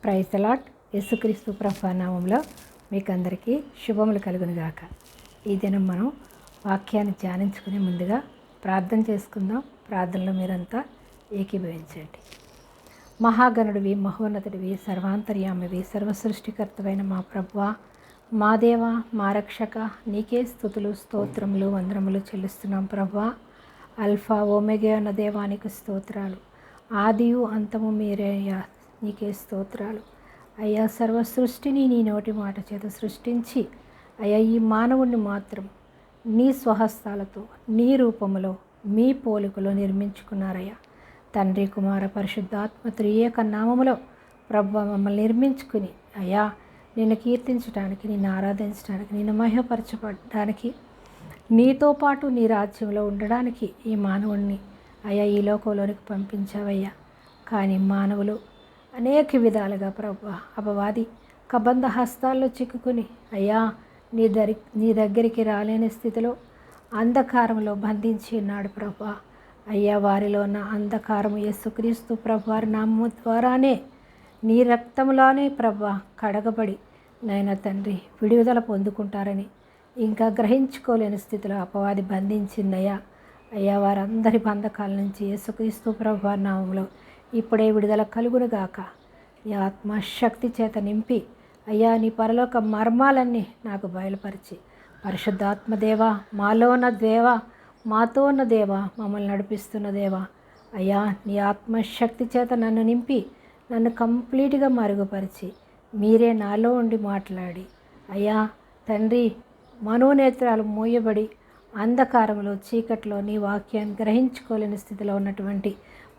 Praise the lord. యేసుక్రీస్తు ప్రభు నామములో మీకు అందరికీ శుభములు కలుగునుగాక. ఈ దినం మనం వాక్యాన్ని ధ్యానించుకునే ముందుగా ప్రార్థన చేసుకుందాం. ప్రార్థనలో మీరంతా ఏకీభవించండి. మహాగణుడివి, మహోన్నతుడివి, సర్వాంతర్యామివి, సర్వసృష్టికర్తవైన మా ప్రభువా, మా దేవ, మా రక్షక, నీకే స్తుతులు, స్తోత్రములు, వందనములు చెల్లిస్తున్నాం ప్రభువా. అల్ఫా ఓమెగా అన్న దేవానికి స్తోత్రాలు. ఆదియు అంతము మీరేయ్యా, నీకే స్తోత్రాలు అయ్యా. సర్వ సృష్టిని నీ నోటి మాట చేత సృష్టించి అయ్యా ఈ మానవుణ్ణి మాత్రం నీ స్వహస్తాలతో నీ రూపములో మీ పోలికలో నిర్మించుకున్నారయ్యా. తండ్రి, కుమార, పరిశుద్ధాత్మ త్రియేక నామములో ప్రభువా మమ్మల్ని నిర్మించుకుని అయ్యా నిన్ను కీర్తించడానికి, నిన్ను ఆరాధించడానికి, నిన్ను మహిమపరచబడడానికి, నీతో పాటు నీ రాజ్యంలో ఉండడానికి ఈ మానవుణ్ణి అయ్యా ఈ లోకంలోనికి పంపించావయ్యా. కానీ మానవులు అనేక విధాలుగా ప్రభువా అపవాది కబంధ హస్తాల్లో చిక్కుకుని అయ్యా నీ దగ్గరికి రాలేని స్థితిలో అంధకారంలో బంధించి ఉన్నాడు ప్రభువా. అయ్యా వారిలో ఉన్న అంధకారము యేసుక్రీస్తు ప్రభువారి నామము ద్వారానే నీ రక్తంలోనే ప్రభువా కడగబడి నాయన తండ్రి విడుదల పొందుకుంటారని ఇంకా గ్రహించుకోలేని స్థితిలో అపవాది బంధించిందయ్యా. అయ్యా వారందరి బంధకాల నుంచి యేసుక్రీస్తు ప్రభువారి నామములో ఇప్పుడే విడుదల కలుగునుగాక. నీ ఆత్మశక్తి చేత నింపి అయ్యా నీ పరలోక మర్మాలన్నీ నాకు బయలుపరిచి పరిశుద్ధాత్మ దేవా, మాలో ఉన్న దేవా, మాతో ఉన్న దేవా, మమ్మల్ని నడిపిస్తున్న దేవా అయ్యా నీ ఆత్మశక్తి చేత నన్ను నింపి నన్ను కంప్లీట్గా మరుగుపరిచి మీరే నాలో ఉండి మాట్లాడి అయ్యా తండ్రి మనోనేత్రాలు మూయబడి అంధకారంలో చీకట్లో నీ వాక్యాన్ని గ్రహించుకోలేని స్థితిలో ఉన్నటువంటి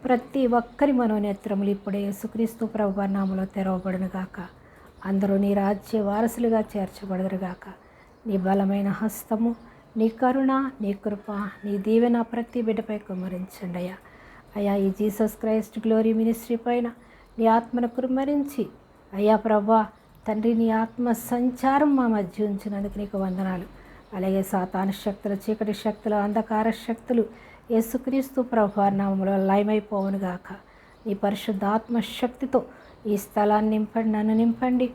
ప్రతి ఒక్కరి మనోనేత్రములు ఇప్పుడే యేసుక్రీస్తు ప్రభువు నామములో తెరవబడునుగాక. అందరూ నీ రాజ్య వారసులుగా చేర్చబడుదురుగాక. నీ బలమైన హస్తము, నీ కరుణ, నీ కృప, నీ దీవెన ప్రతి బిడ్డపై కుమ్మరించండి అయ్యా. అయ్యా ఈ జీసస్ క్రైస్ట్ గ్లోరీ మినిస్ట్రీ పైన నీ ఆత్మను కుమ్మరించి అయ్యా ప్రభువా తండ్రి నీ ఆత్మ సంచారం మా మధ్య ఉంచినందుకు నీకు వందనాలు. అలాగే సాతాను శక్తులు, చీకటి శక్తులు, అంధకార శక్తులు యేసుక్రీస్తు ప్రభువారి నామములో లయమైపోవునుగాక. నీ పరిశుద్ధాత్మ శక్తితో ఈ స్థలాన్ని నింపండి, నన్ను నింపండి.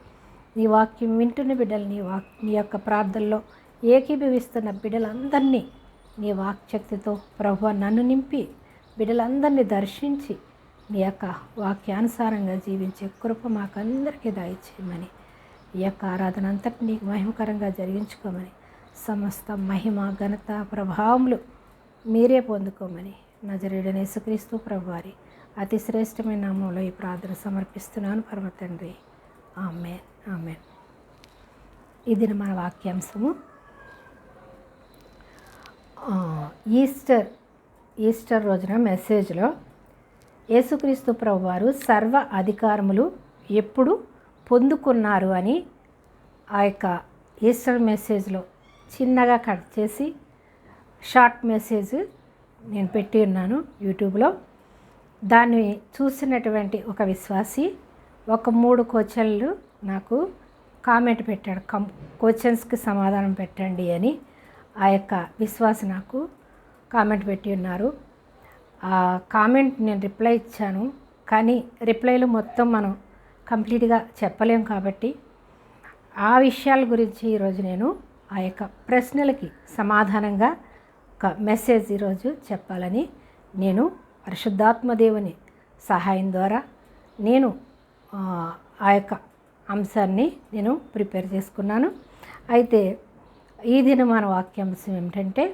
నీ వాక్యం వింటున్న బిడ్డలు నీ యొక్క ప్రార్థనలో ఏకీభవిస్తున్న బిడ్డలందరినీ నీ వాక్శక్తితో ప్రభువా నన్ను నింపి బిడ్డలందరినీ దర్శించి నీ యొక్క వాక్యానుసారంగా జీవించే కృప మాకందరికీ దయచేయమని, ఈ యొక్క ఆరాధన అంతటి నీకు మహిమకరంగా జరిగించుకోమని, సమస్త మహిమ, ఘనత, ప్రభావములు మీరే పొందుకోమని నజరేయుడైన యేసుక్రీస్తు ప్రభువారి అతి శ్రేష్టమైన నామంలో ఈ ప్రార్థన సమర్పిస్తున్నాను పరమ తండ్రి. ఆమేన్, ఆమేన్. ఇది మన వాక్యాంశము. ఈస్టర్ రోజున మెసేజ్లో యేసుక్రీస్తు ప్రభువారు సర్వ అధికారములు ఎప్పుడు పొందుకున్నారు అని ఆ యొక్క ఈస్టర్ మెసేజ్లో చిన్నగా కట్ చేసి షార్ట్ మెసేజ్ నేను పెట్టి ఉన్నాను యూట్యూబ్లో. దాన్ని చూసినటువంటి ఒక విశ్వాసి ఒక 3 క్వశ్చన్లు నాకు కామెంట్ పెట్టాడు. క్వశ్చన్స్కి సమాధానం పెట్టండి అని ఆ యొక్క విశ్వాసి నాకు కామెంట్ పెట్టి ఉన్నారు. ఆ కామెంట్ నేను రిప్లై ఇచ్చాను. కానీ రిప్లైలు మొత్తం మనం కంప్లీట్గా చెప్పలేం కాబట్టి ఆ విషయాల గురించి ఈరోజు నేను ఆ యొక్క ప్రశ్నలకి సమాధానంగా ఒక మెసేజ్ ఈరోజు చెప్పాలని నేను పరిశుద్ధాత్మదేవుని సహాయం ద్వారా నేను ఆ యొక్క అంశాన్ని నేను ప్రిపేర్ చేసుకున్నాను. అయితే ఈ దిన మన వాక్యాంశం ఏమిటంటే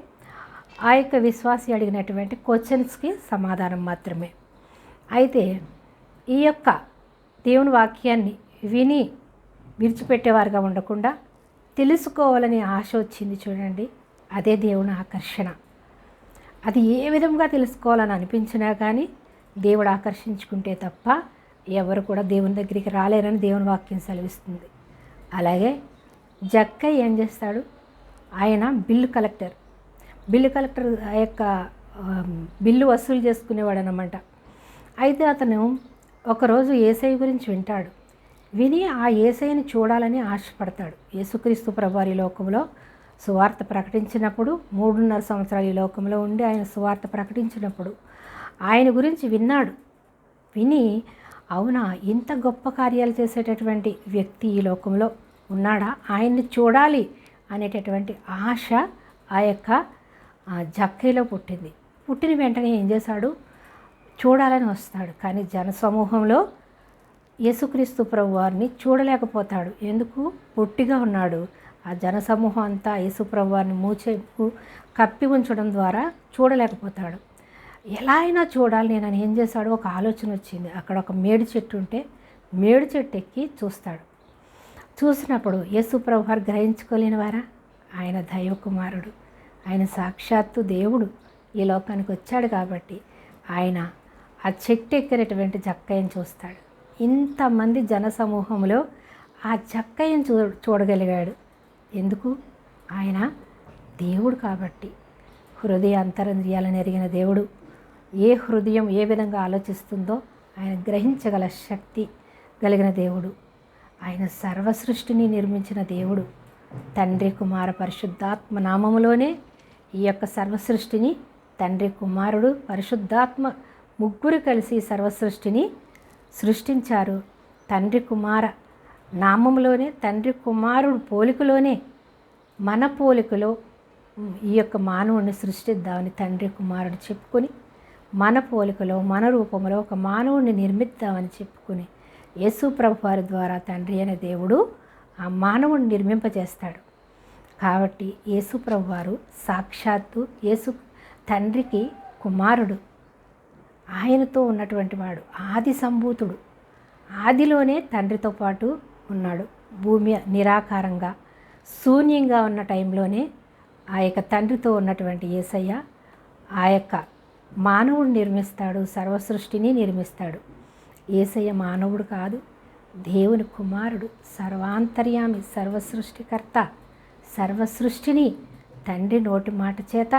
ఆ యొక్క విశ్వాసి అడిగినటువంటి క్వశ్చన్స్కి సమాధానం మాత్రమే. అయితే ఈ యొక్క దేవుని వాక్యాన్ని విని విడిచిపెట్టేవారుగా ఉండకుండా తెలుసుకోవాలని ఆశ వచ్చింది చూడండి, అదే దేవుని ఆకర్షణ. అది ఏ విధంగా తెలుసుకోవాలని అనిపించినా కానీ దేవుడు ఆకర్షించుకుంటే తప్ప ఎవరు కూడా దేవుని దగ్గరికి రాలేరని దేవుని వాక్యం సెలవిస్తుంది. అలాగే జక్కయ్య ఏం చేస్తాడు, ఆయన బిల్లు కలెక్టర్ ఆ యొక్క బిల్లు వసూలు చేసుకునేవాడు అన్నమాట. అయితే అతను ఒకరోజు యేసయ్య గురించి వింటాడు. విని ఆ యేసయ్యని చూడాలని ఆశపడతాడు. యేసుక్రీస్తు ప్రభువారి లోకంలో సువార్త ప్రకటించినప్పుడు 3.5 సంవత్సరాలు ఈ లోకంలో ఉండి ఆయన సువార్త ప్రకటించినప్పుడు ఆయన గురించి విన్నాడు. విని అవునా, ఇంత గొప్ప కార్యాలు చేసేటటువంటి వ్యక్తి ఈ లోకంలో ఉన్నాడా, ఆయన్ని చూడాలి అనేటటువంటి ఆశ ఆ యొక్క జక్కయ్యలో పుట్టింది. పుట్టిన వెంటనే ఏం చేశాడు, చూడాలని వస్తాడు. కానీ జనసమూహంలో యేసుక్రీస్తు ప్రభు వారిని చూడలేకపోతాడు. ఎందుకు, పొట్టిగా ఉన్నాడు. ఆ జనసమూహం అంతా యేసు ప్రభు వారిని కప్పి ఉంచడం ద్వారా చూడలేకపోతాడు. ఎలా అయినా చూడాలి నేనని ఏం చేశాడు, ఒక ఆలోచన వచ్చింది. అక్కడ ఒక మేడి చెట్టు ఉంటే మేడి చెట్టు ఎక్కి చూస్తాడు. చూసినప్పుడు యేసు ప్రభు వారు గ్రహించుకోలేని వారా, ఆయన దైవకుమారుడు, ఆయన సాక్షాత్తు దేవుడు ఈ లోకానికి వచ్చాడు కాబట్టి ఆయన ఆ చెట్టు ఎక్కినటువంటి జక్కయ్యను చూస్తాడు. ఇంతమంది జనసమూహంలో ఆ జక్కయ్యను చూడగలిగాడు. ఎందుకు, ఆయన దేవుడు కాబట్టి. హృదయ అంతరంద్రియాలను ఎరిగిన దేవుడు, ఏ హృదయం ఏ విధంగా ఆలోచిస్తుందో ఆయన గ్రహించగల శక్తి కలిగిన దేవుడు. ఆయన సర్వసృష్టిని నిర్మించిన దేవుడు. తండ్రి కుమార పరిశుద్ధాత్మ నామములోనే ఈ యొక్క సర్వసృష్టిని, తండ్రి కుమారుడు పరిశుద్ధాత్మ ముగ్గురు కలిసి సర్వసృష్టిని సృష్టించారు. తండ్రి కుమార నామములోనే, తండ్రి కుమారుడు పోలికలోనే, మన పోలికలో ఈ యొక్క మానవుడిని సృష్టిద్దామని తండ్రి కుమారుడు చెప్పుకొని, మన పోలికలో మన రూపంలో ఒక మానవుడిని నిర్మిద్దామని చెప్పుకొని యేసు ప్రభు వారి ద్వారా తండ్రి అనే దేవుడు ఆ మానవుడిని నిర్మింపజేస్తాడు. కాబట్టి యేసు ప్రభు వారు సాక్షాత్తు తండ్రికి కుమారుడు. ఆయనతో ఉన్నటువంటి వాడు ఆది సంభూతుడు. ఆదిలోనే తండ్రితో పాటు ఉన్నాడు. భూమి నిరాకారంగా శూన్యంగా ఉన్న టైంలోనే ఆ యొక్క తండ్రితో ఉన్నటువంటి యేసయ్య ఆ యొక్క మానవుడిని నిర్మిస్తాడు, సర్వసృష్టిని నిర్మిస్తాడు. యేసయ్య మానవుడు కాదు, దేవుని కుమారుడు, సర్వాంతర్యామి, సర్వసృష్టికర్త. సర్వసృష్టిని తండ్రి నోటి మాట చేత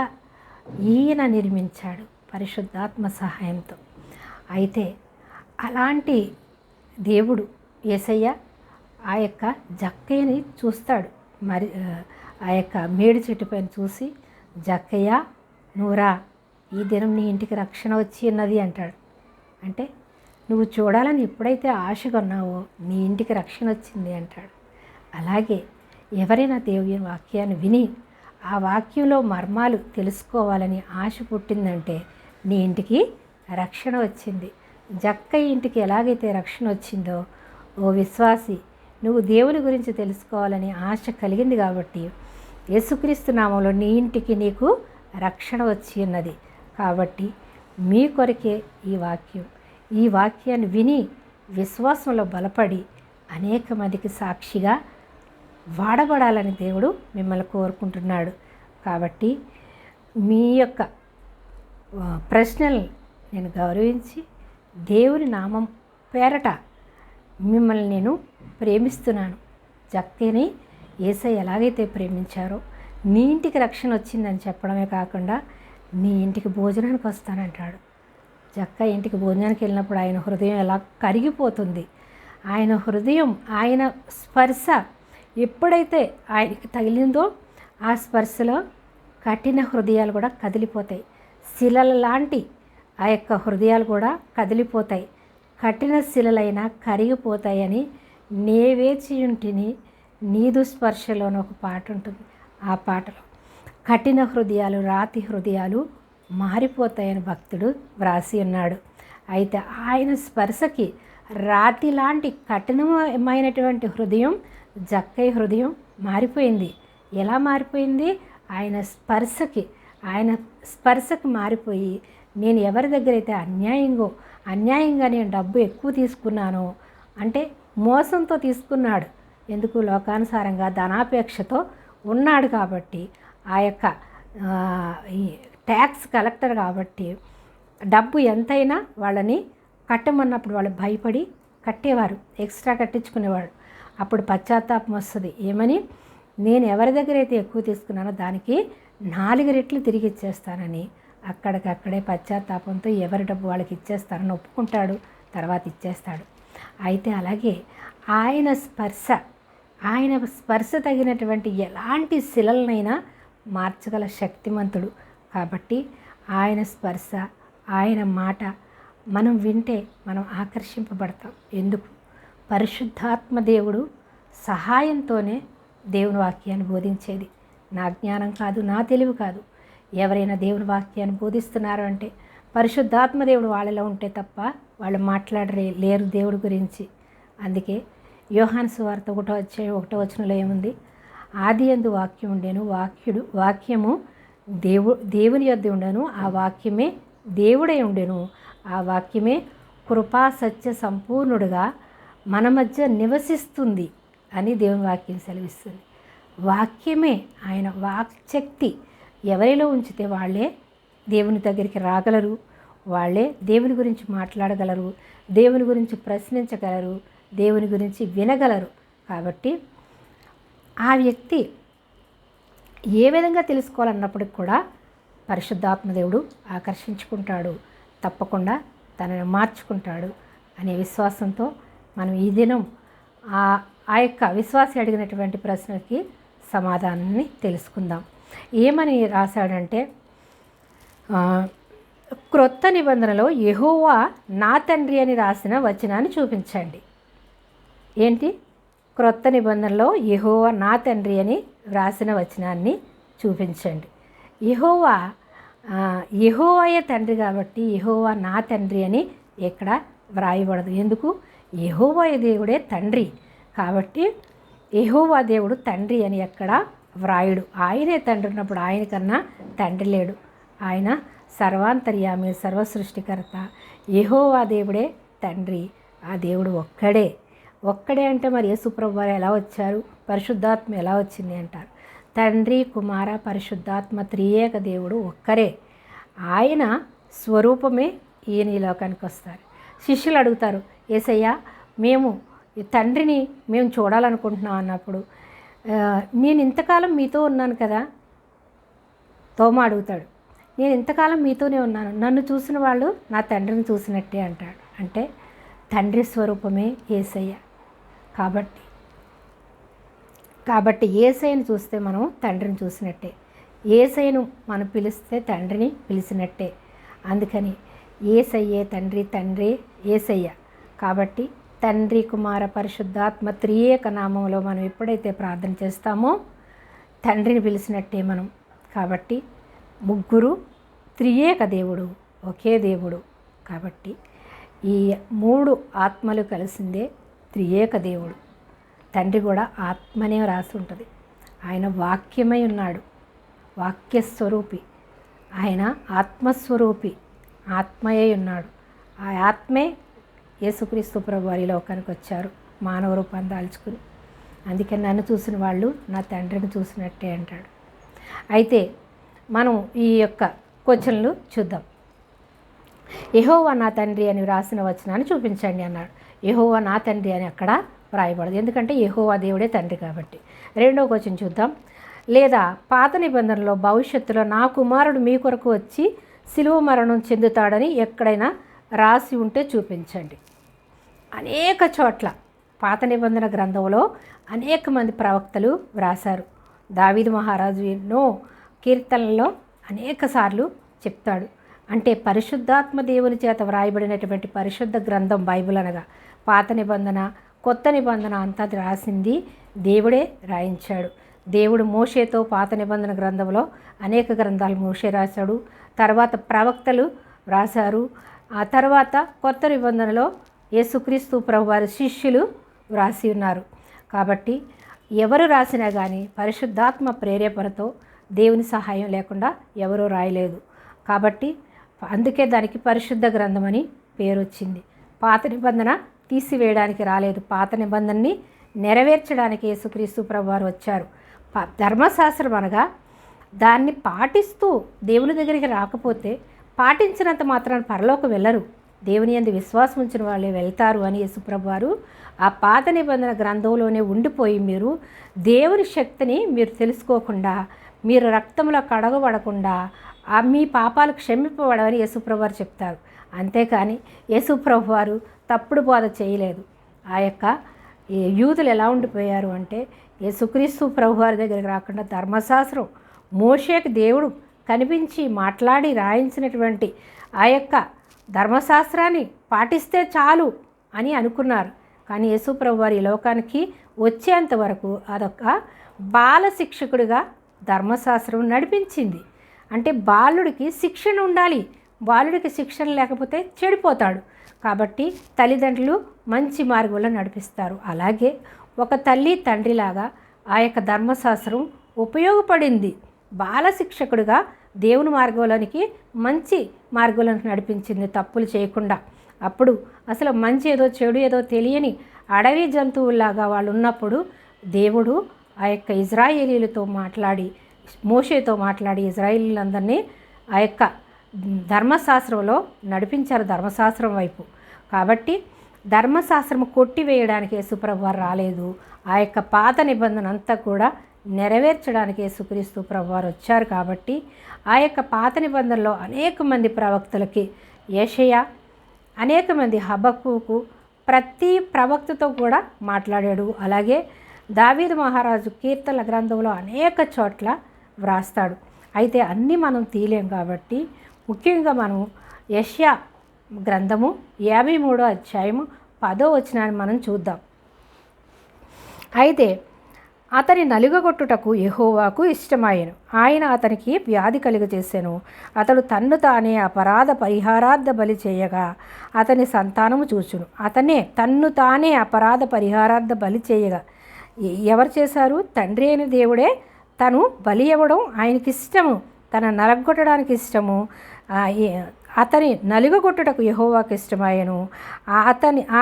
ఈయన నిర్మించాడు పరిశుద్ధాత్మ సహాయంతో. అయితే అలాంటి దేవుడు యేసయ్య ఆ యొక్క జక్కయ్యని చూస్తాడు. మరి ఆ యొక్క మేడి చెట్టు పైన చూసి, జక్కయ్య నువ్వురా, ఈ దినం నీ ఇంటికి రక్షణ వచ్చి ఉన్నది అంటాడు. అంటే నువ్వు చూడాలని ఎప్పుడైతే ఆశగా ఉన్నావో నీ ఇంటికి రక్షణ వచ్చింది అంటాడు. అలాగే ఎవరైనా దేవుని వాక్యాన్ని విని ఆ వాక్యంలో మర్మాలు తెలుసుకోవాలని ఆశ పుట్టిందంటే నీ ఇంటికి రక్షణ వచ్చింది. జక్కయ్య ఇంటికి ఎలాగైతే రక్షణ వచ్చిందో, ఓ విశ్వాసి, నువ్వు దేవుని గురించి తెలుసుకోవాలని ఆశ కలిగింది కాబట్టి యేసుక్రీస్తు నామంలో నీ ఇంటికి నీకు రక్షణ వచ్చి ఉన్నది. కాబట్టి మీ కొరకే ఈ వాక్యాన్ని విని విశ్వాసంలో బలపడి అనేక మందికి సాక్షిగా వాడబడాలని దేవుడు మిమ్మల్ని కోరుకుంటున్నాడు. కాబట్టి మీ యొక్క ప్రశ్నల్ని నేను గౌరవించి దేవుని నామం పేరట మిమ్మల్ని నేను ప్రేమిస్తున్నాను. జక్కయ్యని యేసయ్య ఎలాగైతే ప్రేమించారో నీ ఇంటికి రక్షణ వచ్చిందని చెప్పడమే కాకుండా నీ ఇంటికి భోజనానికి వస్తానంటాడు. జక్కయ్య ఇంటికి భోజనానికి వెళ్ళినప్పుడు ఆయన హృదయం ఎలా కరిగిపోతుంది. ఆయన హృదయం, ఆయన స్పర్శ ఎప్పుడైతే ఆయనకి తగిలిందో ఆ స్పర్శలో కఠిన హృదయాలు కూడా కదిలిపోతాయి. శిలల లాంటి ఆ యొక్క హృదయాలు కూడా కదిలిపోతాయి. కఠిన శిలలైనా కరిగిపోతాయని నే వేచి ఉంటిని నీదు స్పర్శలోని ఒక పాట ఉంటుంది. ఆ పాటలో కఠిన హృదయాలు, రాతి హృదయాలు మారిపోతాయని భక్తుడు వ్రాసి ఉన్నాడు. అయితే ఆయన స్పర్శకి రాతి లాంటి కఠినమైనటువంటి హృదయం, జక్కయ్య హృదయం మారిపోయింది. ఎలా మారిపోయింది? ఆయన స్పర్శకి మారిపోయి, నేను ఎవరి దగ్గర అయితే అన్యాయంగా నేను డబ్బు ఎక్కువ తీసుకున్నానో, అంటే మోసంతో తీసుకున్నాడు. ఎందుకు? లోకానుసారంగా ధనాపేక్షతో ఉన్నాడు కాబట్టి, ఆ యొక్క ట్యాక్స్ కలెక్టర్ కాబట్టి డబ్బు ఎంతైనా వాళ్ళని కట్టమన్నప్పుడు వాళ్ళు భయపడి కట్టేవారు, ఎక్స్ట్రా కట్టించుకునేవాడు. అప్పుడు పశ్చాత్తాపం వస్తుంది. ఏమని? నేను ఎవరి దగ్గర అయితే ఎక్కువ తీసుకున్నానో దానికి 4 రెట్లు తిరిగి ఇచ్చేస్తానని అక్కడికక్కడే పశ్చాత్తాపంతో ఎవరి డబ్బు వాళ్ళకి ఇచ్చేస్తారని ఒప్పుకుంటాడు, తర్వాత ఇచ్చేస్తాడు. అయితే అలాగే ఆయన స్పర్శ తగినటువంటి ఎలాంటి శిలలనైనా మార్చగల శక్తిమంతుడు. కాబట్టి ఆయన స్పర్శ, ఆయన మాట, మనం వింటే మనం ఆకర్షింపబడతాం. ఎందుకు? పరిశుద్ధాత్మ దేవుడు సహాయంతోనే దేవుని వాక్యాన్ని బోధించేది. నా జ్ఞానం కాదు, నా తెలివి కాదు. ఎవరైనా దేవుని వాక్యాన్ని బోధిస్తున్నారు అంటే పరిశుద్ధాత్మ దేవుడు వాళ్ళలో ఉంటే తప్ప వాళ్ళు లేరు దేవుడి గురించి. అందుకే యోహాను సువార్త 1 వచనంలో ఏముంది? ఆదియందు వాక్యం ఉండెను, వాక్యము దేవుని యొద్ద ఉండెను, ఆ వాక్యమే దేవుడై ఉండెను, ఆ వాక్యమే కృపా సత్య సంపూర్ణుడుగా మన మధ్య నివసిస్తుంది అని దేవుని వాక్యం సెలవిస్తుంది. వాక్యమే ఆయన వాక్శక్తి ఎవరిలో ఉంచితే వాళ్ళే దేవుని దగ్గరికి రాగలరు, వాళ్ళే దేవుని గురించి మాట్లాడగలరు, దేవుని గురించి ప్రశ్నించగలరు, దేవుని గురించి వినగలరు. కాబట్టి ఆ వ్యక్తి ఏ విధంగా తెలుసుకోవాలన్నప్పటికి కూడా పరిశుద్ధాత్మ దేవుడు ఆకర్షించుకుంటాడు, తప్పకుండా తనని మార్చుకుంటాడు అనే విశ్వాసంతో మనం ఈ దినం ఆ యొక్క విశ్వాసి అడిగినటువంటి ప్రశ్నకి సమాధానాన్ని తెలుసుకుందాం. ఏమని రాశాడంటే, క్రొత్త నిబంధనలో యెహోవా నా తండ్రి అని రాసిన వచనాన్ని చూపించండి. ఏంటి? క్రొత్త నిబంధనలో యెహోవా నా తండ్రి అని రాసిన వచనాన్ని చూపించండి. యెహోవాయే తండ్రి కాబట్టి యెహోవా నా తండ్రి అని ఎక్కడ వ్రాయబడదు. ఎందుకు? యెహోవా దేవుడే తండ్రి కాబట్టి యెహోవా దేవుడు తండ్రి అని ఎక్కడ వ్రాయుడు. ఆయనే తండ్రి ఉన్నప్పుడు ఆయన కన్నా తండ్రి లేడు. ఆయన సర్వాంతర్యామి, సర్వసృష్టికర్త. యెహోవా దేవుడే తండ్రి. ఆ దేవుడు ఒక్కడే అంటే మరి యేసుప్రభు వారు ఎలా వచ్చారు? పరిశుద్ధాత్మ ఎలా వచ్చింది అంటారు. తండ్రి, కుమార, పరిశుద్ధాత్మ త్రియేక దేవుడు ఒక్కరే. ఆయన స్వరూపమే ఈయన ఈ లోకానికి వస్తారు. శిష్యులు అడుగుతారు, యేసయ్యా మేము తండ్రిని మేము చూడాలనుకుంటున్నాం అన్నప్పుడు, నేను ఇంతకాలం మీతో ఉన్నాను కదా. తోమ అడుగుతాడు, నేను ఇంతకాలం మీతోనే ఉన్నాను, నన్ను చూసిన వాళ్ళు నా తండ్రిని చూసినట్టే అంటాడు. అంటే తండ్రి స్వరూపమే యేసయ్య. కాబట్టి యేసయ్యను చూస్తే మనం తండ్రిని చూసినట్టే, యేసయ్యను మనం పిలిస్తే తండ్రిని పిలిచినట్టే. అందుకని యేసయ్యే తండ్రి, తండ్రి యేసయ్య. కాబట్టి తండ్రి, కుమార, పరిశుద్ధాత్మ త్రియేక నామంలో మనం ఎప్పుడైతే ప్రార్థన చేస్తామో తండ్రిని పిలిచినట్టే మనం. కాబట్టి ముగ్గురు త్రియేక దేవుడు, ఒకే దేవుడు. కాబట్టి ఈ 3 ఆత్మలు కలిసిందే త్రియేక దేవుడు. తండ్రి కూడా ఆత్మనే రాసి ఉంటుంది. ఆయన వాక్యమై ఉన్నాడు, వాక్యస్వరూపి. ఆయన ఆత్మస్వరూపి, ఆత్మయే ఉన్నాడు. ఆ ఆత్మే యేసుక్రీస్తు ప్రభు వారి లోకానికి వచ్చారు మానవ రూపాన్ని దాల్చుకుని. అందుకే నన్ను చూసిన వాళ్ళు నా తండ్రిని చూసినట్టే అంటాడు. అయితే మనం ఈ యొక్క క్వశ్చన్లు చూద్దాం. యెహోవా నా తండ్రి అని వ్రాసిన వచనాన్ని చూపించండి అన్నాడు. యెహోవా నా తండ్రి అని అక్కడ వ్రాయబడదు, ఎందుకంటే యెహోవా దేవుడే తండ్రి కాబట్టి. రెండో క్వశ్చన్ చూద్దాం. లేదా పాత నిబంధనలో భవిష్యత్తులో నా కుమారుడు మీ కొరకు వచ్చి శిలువ మరణం చెందుతాడని ఎక్కడైనా రాసి ఉంటే చూపించండి. అనేక చోట్ల పాత నిబంధన గ్రంథంలో అనేక మంది ప్రవక్తలు వ్రాసారు. దావీదు మహారాజు ఎన్నో కీర్తనల్లో అనేక సార్లు చెప్తాడు. అంటే పరిశుద్ధాత్మ దేవుని చేత వ్రాయబడినటువంటి పరిశుద్ధ గ్రంథం బైబిల్ అనగా పాత నిబంధన, కొత్త నిబంధన అంతా రాసింది దేవుడే రాయించాడు. దేవుడు మోషేతో పాత నిబంధన గ్రంథంలో అనేక గ్రంథాలు మోషే రాశాడు. తర్వాత ప్రవక్తలు వ్రాసారు. ఆ తర్వాత కొత్త నిబంధనలో యేసుక్రీస్తు ప్రభు వారి శిష్యులు వ్రాసి ఉన్నారు. కాబట్టి ఎవరు రాసినా కానీ పరిశుద్ధాత్మ ప్రేరేపణతో దేవుని సహాయం లేకుండా ఎవరూ రాయలేదు. కాబట్టి అందుకే దానికి పరిశుద్ధ గ్రంథం అని పేరు వచ్చింది. పాత నిబంధన తీసివేయడానికి రాలేదు, పాత నిబంధనని నెరవేర్చడానికి యేసుక్రీస్తు ప్రభు వారు వచ్చారు. ధర్మశాస్త్రం అనగా దాన్ని పాటిస్తూ దేవుని దగ్గరికి రాకపోతే పాటించినంత మాత్రాన పరలోకం వెళ్ళరు, దేవుని యందు విశ్వాసం ఉంచిన వాళ్ళే వెళ్తారు అని యేసుప్రభు వారు ఆ పాత నిబంధన గ్రంథంలోనే ఉండిపోయి మీరు దేవుని శక్తిని మీరు తెలుసుకోకుండా, మీరు రక్తంలో కడగబడకుండా మీ పాపాలు క్షమింపబడవని యేసుప్రభు వారు చెప్తారు. అంతేకాని యేసుప్రభు వారు తప్పుడు బోధ చేయలేదు. ఆ యొక్క యూదులు ఎలా ఉండిపోయారు అంటే యేసుక్రీస్తు ప్రభు వారి దగ్గరికి రాకుండా ధర్మశాస్త్రం మోషేకి దేవుడు కనిపించి మాట్లాడి రాయించినటువంటి ఆ యొక్క ధర్మశాస్త్రాన్ని పాటిస్తే చాలు అని అనుకున్నారు. కానీ యేసుప్రభు వారి ఈ లోకానికి వచ్చేంత వరకు అదొక బాల శిక్షకుడిగా ధర్మశాస్త్రం నడిపించింది. అంటే బాలుడికి శిక్షణ ఉండాలి, బాలుడికి శిక్షణ లేకపోతే చెడిపోతాడు. కాబట్టి తల్లిదండ్రులు మంచి మార్గంలో నడిపిస్తారు. అలాగే ఒక తల్లి తండ్రిలాగా ఆ యొక్క ధర్మశాస్త్రం ఉపయోగపడింది. బాల శిక్షకుడిగా దేవుని మార్గంలోనికి మంచి మార్గంలోనికి నడిపించింది, తప్పులు చేయకుండా. అప్పుడు అసలు మంచి ఏదో చెడు ఏదో తెలియని అడవి జంతువుల్లాగా వాళ్ళు ఉన్నప్పుడు దేవుడు ఆ యొక్క ఇజ్రాయేలీలతో మాట్లాడి, మోషేతో మాట్లాడి ఇజ్రాయేలీలందరినీ ఆ యొక్క ధర్మశాస్త్రంలో నడిపించారు, ధర్మశాస్త్రం వైపు. కాబట్టి ధర్మశాస్త్రం కొట్టివేయడానికి యేసుప్రభు వారు రాలేదు. ఆ యొక్క పాత నిబంధన అంతా కూడా నెరవేర్చడానికి యేసుక్రీస్తు ప్రభువారు వచ్చారు. కాబట్టి ఆ యొక్క పాత నిబంధనలో అనేక మంది ప్రవక్తలకి, యెషయా, అనేక మంది హబక్కూకు, ప్రతి ప్రవక్తతో కూడా మాట్లాడాడు. అలాగే దావీదు మహారాజు కీర్తనల గ్రంథంలో అనేక చోట్ల వ్రాస్తాడు. అయితే అన్నీ మనం తీయలేం కాబట్టి ముఖ్యంగా మనం యెషయా గ్రంథము 53వ అధ్యాయము 10వ వచనాన్ని మనం చూద్దాం. అయితే అతని నలుగగొట్టుటకు యెహోవాకు ఇష్టమాయెను, ఆయన అతనికి వ్యాధి కలుగజేసెను. అతడు తన్ను తానే అపరాధ పరిహారార్థ బలి చేయగా అతని సంతానము చూచును. అతనే తన్ను తానే అపరాధ పరిహారార్థ బలి చేయగా ఎవరు చేశారు? తండ్రి అయిన దేవుడే తను బలి ఇవ్వడం ఆయనకి ఇష్టము, తన నలగొట్టడానికి ఇష్టము. అతని నలుగగొట్టుటకు యెహోవాకు ఇష్టమాయెను.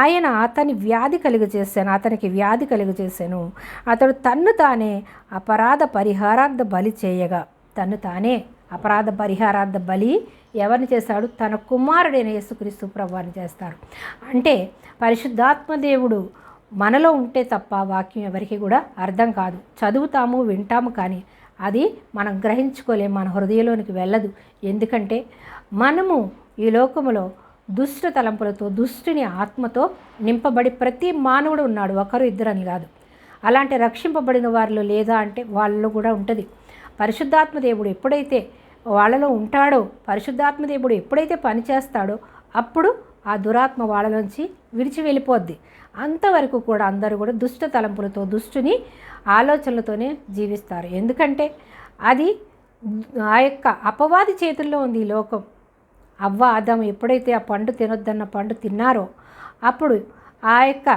ఆయన అతని వ్యాధి కలుగజేశాను, అతనికి వ్యాధి కలుగజేశాను. అతడు తన్ను తానే అపరాధ పరిహారార్థ బలి చేయగా, తన్ను తానే అపరాధ పరిహారార్థ బలి ఎవరిని చేశాడు? తన కుమారుడైన యేసుక్రీస్తు ప్రభువారిని చేస్తారు. అంటే పరిశుద్ధాత్మ దేవుడు మనలో ఉంటే తప్ప వాక్యం ఎవరికి కూడా అర్థం కాదు. చదువుతాము, వింటాము, కానీ అది మనం గ్రహించుకోలేము, మన హృదయంలోనికి వెళ్ళదు. ఎందుకంటే మనము ఈ లోకములో దుష్ట తలంపులతో, దుష్టుని ఆత్మతో నింపబడి ప్రతి మానవుడు ఉన్నాడు, ఒకరు ఇద్దరని కాదు. అలాంటి రక్షింపబడిన వారిలో లేదా అంటే వాళ్ళలో కూడా ఉంటుంది. పరిశుద్ధాత్మ దేవుడు ఎప్పుడైతే వాళ్ళలో ఉంటాడో, పరిశుద్ధాత్మ దేవుడు ఎప్పుడైతే పనిచేస్తాడో అప్పుడు ఆ దురాత్మ వాళ్ళలోంచి విడిచి వెళ్ళిపోద్ది. అంతవరకు కూడా అందరూ కూడా దుష్ట తలంపులతో, దుష్టుని ఆలోచనలతోనే జీవిస్తారు. ఎందుకంటే అది ఆ యొక్క అపవాది చేతుల్లో ఉంది ఈ లోకం. అవ్వ ఆదాము ఎప్పుడైతే ఆ పండు తినొద్దన్న పండు తిన్నారో అప్పుడు ఆ యొక్క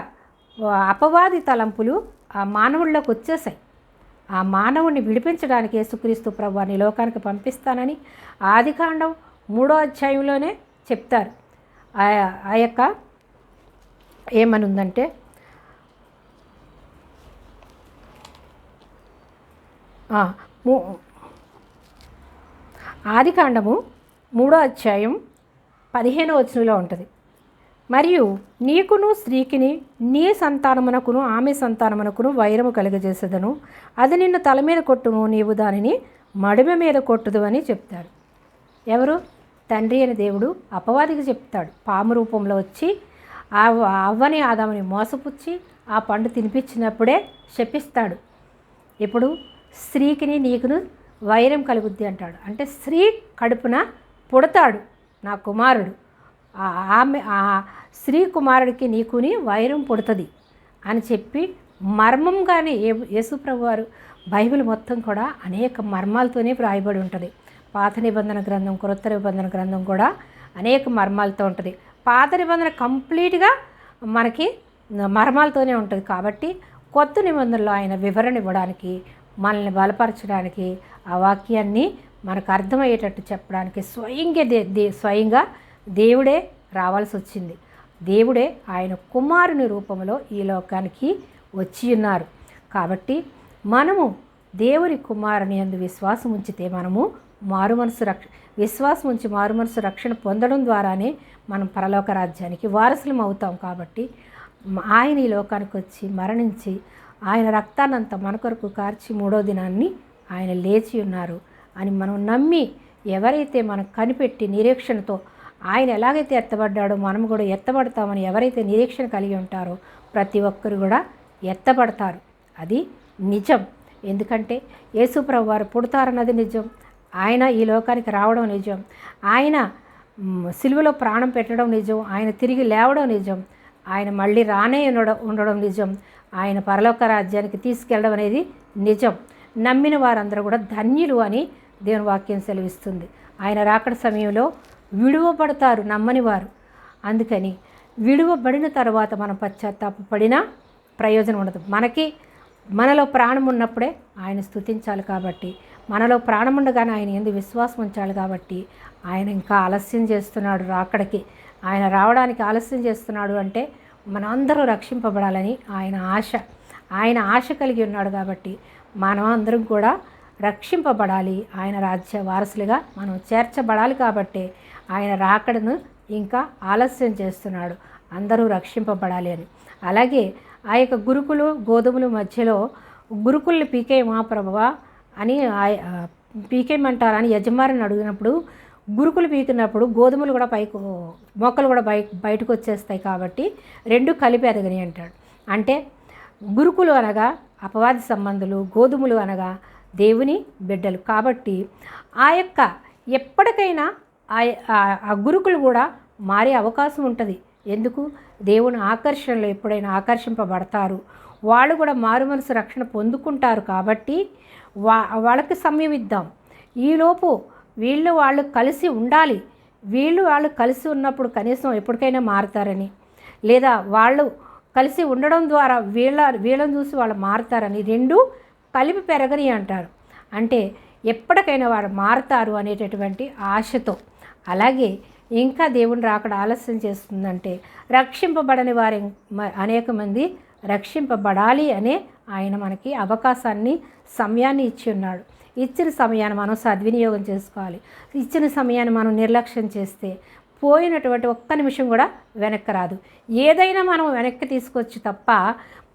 అపవాది తలంపులు ఆ మానవుల్లోకి వచ్చేసాయి. ఆ మానవుడిని విడిపించడానికి యేసుక్రీస్తు ప్రభువారిని లోకానికి పంపిస్తానని ఆదికాండం 3వ అధ్యాయంలోనే చెప్తారు. ఆ యొక్క ఏమనుందంటే ఆదికాండము 3వ అధ్యాయం 15వ వచనంలో ఉంటుంది. మరియు నీకును స్త్రీకిని, నీ సంతానమునకును ఆమె సంతానమునకును వైరము కలుగజేసేదను, అది నిన్ను తల మీద కొట్టును, నీవు దానిని మడిమ మీద కొట్టుదు అని చెప్తాడు. ఎవరు? తండ్రి అయిన దేవుడు అపవాదికి చెప్తాడు. పాము రూపంలో వచ్చి అవ్వని ఆదాముని మోసపుచ్చి ఆ పండు తినిపించినప్పుడే శపిస్తాడు. ఇప్పుడు స్త్రీకిని నీకును వైరం కలుగుద్ది అంటాడు. అంటే స్త్రీ కడుపున పుడతాడు నా కుమారుడు, ఆమె ఆ స్త్రీ కుమారుడికి నీకుని వైరం పుడుతుంది అని చెప్పి మర్మంగానే యేసుప్రభు వారు బైబిల్ మొత్తం కూడా అనేక మర్మాలతోనే వ్రాయబడి ఉంటుంది. పాత నిబంధన గ్రంథం, క్రొత్త నిబంధన గ్రంథం కూడా అనేక మర్మాలతో ఉంటుంది. పాత నిబంధన కంప్లీట్గా మనకి మర్మాలతోనే ఉంటుంది. కాబట్టి కొత్త నిబంధనలో ఆయన వివరణ ఇవ్వడానికి, మనల్ని బలపరచడానికి, ఆ వాక్యాన్ని మనకు అర్థమయ్యేటట్టు చెప్పడానికి స్వయంగా దేవుడే రావాల్సి వచ్చింది. దేవుడే ఆయన కుమారుని రూపంలో ఈ లోకానికి వచ్చి ఉన్నారు. కాబట్టి మనము దేవుని కుమారుని యందు విశ్వాసం ఉంచితే మనము విశ్వాసం ఉంచి మారుమనసు రక్షణ పొందడం ద్వారానే మనం పరలోక రాజ్యానికి వారసులం అవుతాం. కాబట్టి ఆయన ఈ లోకానికి వచ్చి మరణించి ఆయన రక్తాన్నంతా మన కొరకు కార్చి 3వ దినాన్ని ఆయన లేచి ఉన్నారు అని మనం నమ్మి, ఎవరైతే మనం కనిపెట్టి నిరీక్షణతో ఆయన ఎలాగైతే ఎత్తబడ్డాడో మనం కూడా ఎత్తబడతామని ఎవరైతే నిరీక్షణ కలిగి ఉంటారో ప్రతి ఒక్కరు కూడా ఎత్తబడతారు. అది నిజం. ఎందుకంటే యేసుప్రభు వారు పుడతారన్నది నిజం, ఆయన ఈ లోకానికి రావడం నిజం, ఆయన సిలువలో ప్రాణం పెట్టడం నిజం, ఆయన తిరిగి లేవడం నిజం, ఆయన మళ్ళీ రానే ఉండడం నిజం, ఆయన పరలోక రాజ్యానికి తీసుకెళ్ళడం అనేది నిజం. నమ్మిన వారందరూ కూడా ధన్యులు అని దేవుని వాక్యం సెలవిస్తుంది. ఆయన రాకడ సమయంలో విడువబడతారు నమ్మని వారు. అందుకని విడువబడిన తర్వాత మనం పశ్చాత్తాపడినా ప్రయోజనం ఉండదు. మనలో ప్రాణం ఉన్నప్పుడే ఆయన స్తుతించాలి. కాబట్టి మనలో ప్రాణం ఉండగానే ఆయన యందు విశ్వాసం ఉంచాలి. కాబట్టి ఆయన ఇంకా ఆలస్యం చేస్తున్నాడు రాకడికి. ఆయన రావడానికి ఆలస్యం చేస్తున్నాడు అంటే మనందరూ రక్షింపబడాలని ఆయన ఆశ కలిగి ఉన్నాడు. కాబట్టి మనం అందరం కూడా రక్షింపబడాలి, ఆయన రాజ్య వారసులుగా మనం చేర్చబడాలి. కాబట్టి ఆయన రాకడను ఇంకా ఆలస్యం చేస్తున్నాడు, అందరూ రక్షింపబడాలి అని. అలాగే ఆ యొక్క గురుకులు గోధుమల మధ్యలో గురుకుల్ని పీకేయమా ప్రభువా అని పీకేయమంటారని యజమానిని అడిగినప్పుడు, గురుకులు పీకినప్పుడు గోధుమలు కూడా మొక్కలు కూడా బయటకు వచ్చేస్తాయి. కాబట్టి రెండు కలిపి ఎదగని అంటాడు. అంటే గురుకులు అనగా అపవాది సంబంధులు, గోధుమలు అనగా దేవుని బిడ్డలు. కాబట్టి ఆ యొక్క ఎప్పటికైనా ఆ గురుకులు కూడా మారే అవకాశం ఉంటుంది. ఎందుకు? దేవుని ఆకర్షణలో ఎప్పుడైనా ఆకర్షింపబడతారు, వాళ్ళు కూడా మారు మనసు రక్షణ పొందుకుంటారు. కాబట్టి వాళ్ళకి సమయం ఇద్దాం. ఈలోపు వాళ్ళు కలిసి ఉండాలి. వాళ్ళు కలిసి ఉన్నప్పుడు కనీసం ఎప్పటికైనా మారుతారని, లేదా వాళ్ళు కలిసి ఉండడం ద్వారా వీళ్ళని చూసి వాళ్ళు మారుతారని, రెండు కలిపి పెరగని అంటారు. అంటే ఎప్పటికైనా వారు మారుతారు అనేటటువంటి ఆశతో. అలాగే ఇంకా దేవుని రాకడ ఆలస్యం చేస్తుందంటే రక్షింపబడని వారి అనేక మంది రక్షింపబడాలి అనే ఆయన మనకి అవకాశాన్ని, సమయాన్ని ఇచ్చి ఉన్నాడు. ఇచ్చిన సమయాన్ని మనం సద్వినియోగం చేసుకోవాలి. ఇచ్చిన సమయాన్ని మనం నిర్లక్ష్యం చేస్తే పోయినటువంటి ఒక్క నిమిషం కూడా వెనక్కి రాదు. ఏదైనా మనం వెనక్కి తీసుకొచ్చి తప్ప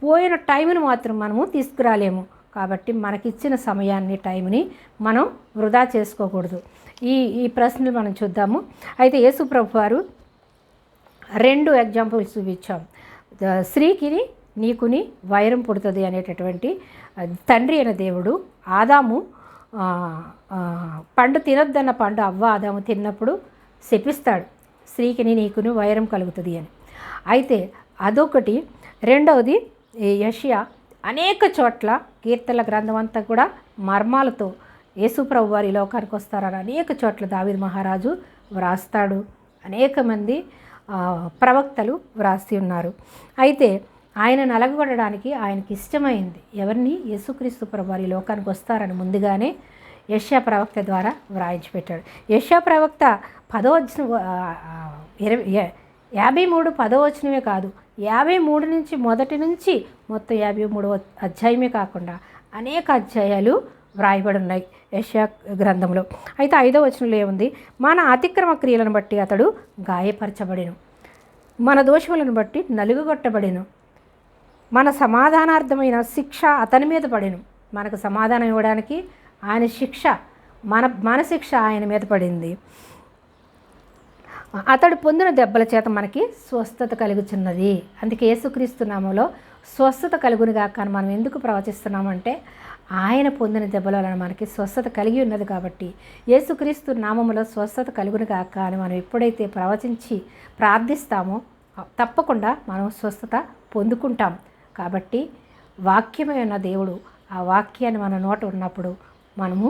పోయిన టైంని మాత్రం మనము తీసుకురాలేము. కాబట్టి మనకిచ్చిన సమయాన్ని, టైంని మనం వృధా చేసుకోకూడదు. ఈ ప్రశ్నలు మనం చూద్దాము. అయితే యేసు ప్రభు వారు 2 ఎగ్జాంపుల్స్ చూపించాం. స్త్రీకిని నీకుని వైరం పుడుతుంది అనేటటువంటి తండ్రి అయిన దేవుడు ఆదాము పండు తినొద్దన్న పండు ఆదాము తిన్నప్పుడు శపిస్తాడు, స్త్రీకిని నీకుని వైరం కలుగుతుంది అని. అయితే అదొకటి. రెండవది యెషయా అనేక చోట్ల కీర్తనల గ్రంథం అంతా కూడా మర్మాలతో యేసు ప్రభు వారి లోకానికి వస్తారని అనేక చోట్ల దావీదు మహారాజు వ్రాస్తాడు. అనేక మంది ప్రవక్తలు వ్రాసి ఉన్నారు. అయితే ఆయన నలగొట్టడానికి ఆయనకి ఇష్టమైంది ఎవరిని? యేసుక్రీస్తు ప్రభు వారి లోకానికి వస్తారని ముందుగానే యెషయా ప్రవక్త ద్వారా వ్రాయించి పెట్టాడు. యెషయా ప్రవక్త 10వ వచనం 53 10వ వచనమే కాదు, 53 నుంచి మొదటి నుంచి మొత్తం 53వ అధ్యాయమే కాకుండా అనేక అధ్యాయాలు వ్రాయబడి ఉన్నాయి యెషయా గ్రంథంలో. అయితే 5వ వచనంలో ఏముంది? మన అతిక్రమ క్రియలను బట్టి అతడు గాయపరచబడెను, మన దోషములను బట్టి నలుగుగొట్టబడెను, మన సమాధానార్థమైన శిక్ష అతని మీద పడెను. మనకు సమాధానం ఇవ్వడానికి ఆయన శిక్ష, మన శిక్ష ఆయన మీద పడింది. అతడు పొందిన దెబ్బల చేత మనకి స్వస్థత కలుగుతున్నది. అందుకే యేసుక్రీస్తు నామంలో స్వస్థత కలుగునుగా కానీ మనం ఎందుకు ప్రవచిస్తున్నామంటే ఆయన పొందిన దెబ్బల వలన మనకి స్వస్థత కలిగి ఉన్నది. కాబట్టి యేసుక్రీస్తు నామములో స్వస్థత కలుగునుగా కానీ మనం ఎప్పుడైతే ప్రవచించి ప్రార్థిస్తామో తప్పకుండా మనం స్వస్థత పొందుకుంటాం. కాబట్టి వాక్యమైన దేవుడు, ఆ వాక్యాన్ని మన నోట ఉన్నప్పుడు మనము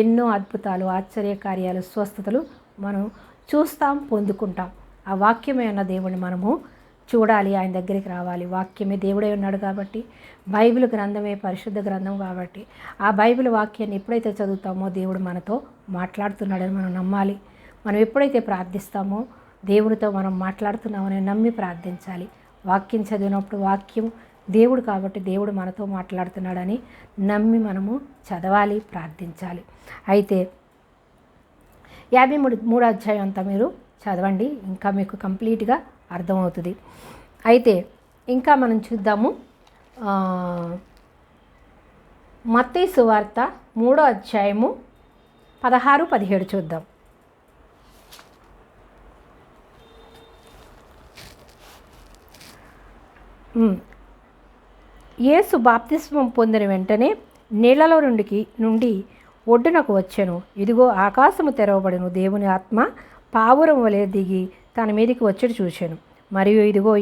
ఎన్నో అద్భుతాలు, ఆశ్చర్యకార్యాలు, స్వస్థతలు మనం చూస్తాం, పొందుకుంటాం. ఆ వాక్యమైన దేవుడిని మనము చూడాలి, ఆయన దగ్గరికి రావాలి. వాక్యమే దేవుడే ఉన్నాడు కాబట్టి, బైబిల్ గ్రంథమే పరిశుద్ధ గ్రంథం కాబట్టి ఆ బైబిల్ వాక్యాన్ని ఎప్పుడైతే చదువుతామో దేవుడు మనతో మాట్లాడుతున్నాడని మనం నమ్మాలి. మనం ఎప్పుడైతే ప్రార్థిస్తామో దేవుడితో మనం మాట్లాడుతున్నామని నమ్మి ప్రార్థించాలి. వాక్యం చదివినప్పుడు వాక్యం దేవుడు కాబట్టి దేవుడు మనతో మాట్లాడుతున్నాడని నమ్మి మనము చదవాలి, ప్రార్థించాలి. అయితే 53వ అధ్యాయం అంతా మీరు చదవండి, ఇంకా మీకు కంప్లీట్గా అర్థమవుతుంది. అయితే ఇంకా మనం చూద్దాము మత్తయి సువార్త 3వ అధ్యాయము 16, 17 చూద్దాం. యేసు బాప్తిస్మం పొందిన వెంటనే నీళ్లలో నుండి ఒడ్డునకు వచ్చెను. ఇదిగో ఆకాశము తెరవబడెను, దేవుని ఆత్మ పావురం వలె దిగి తన మీదకి వచ్చి చూశాను. మరియు ఇదిగో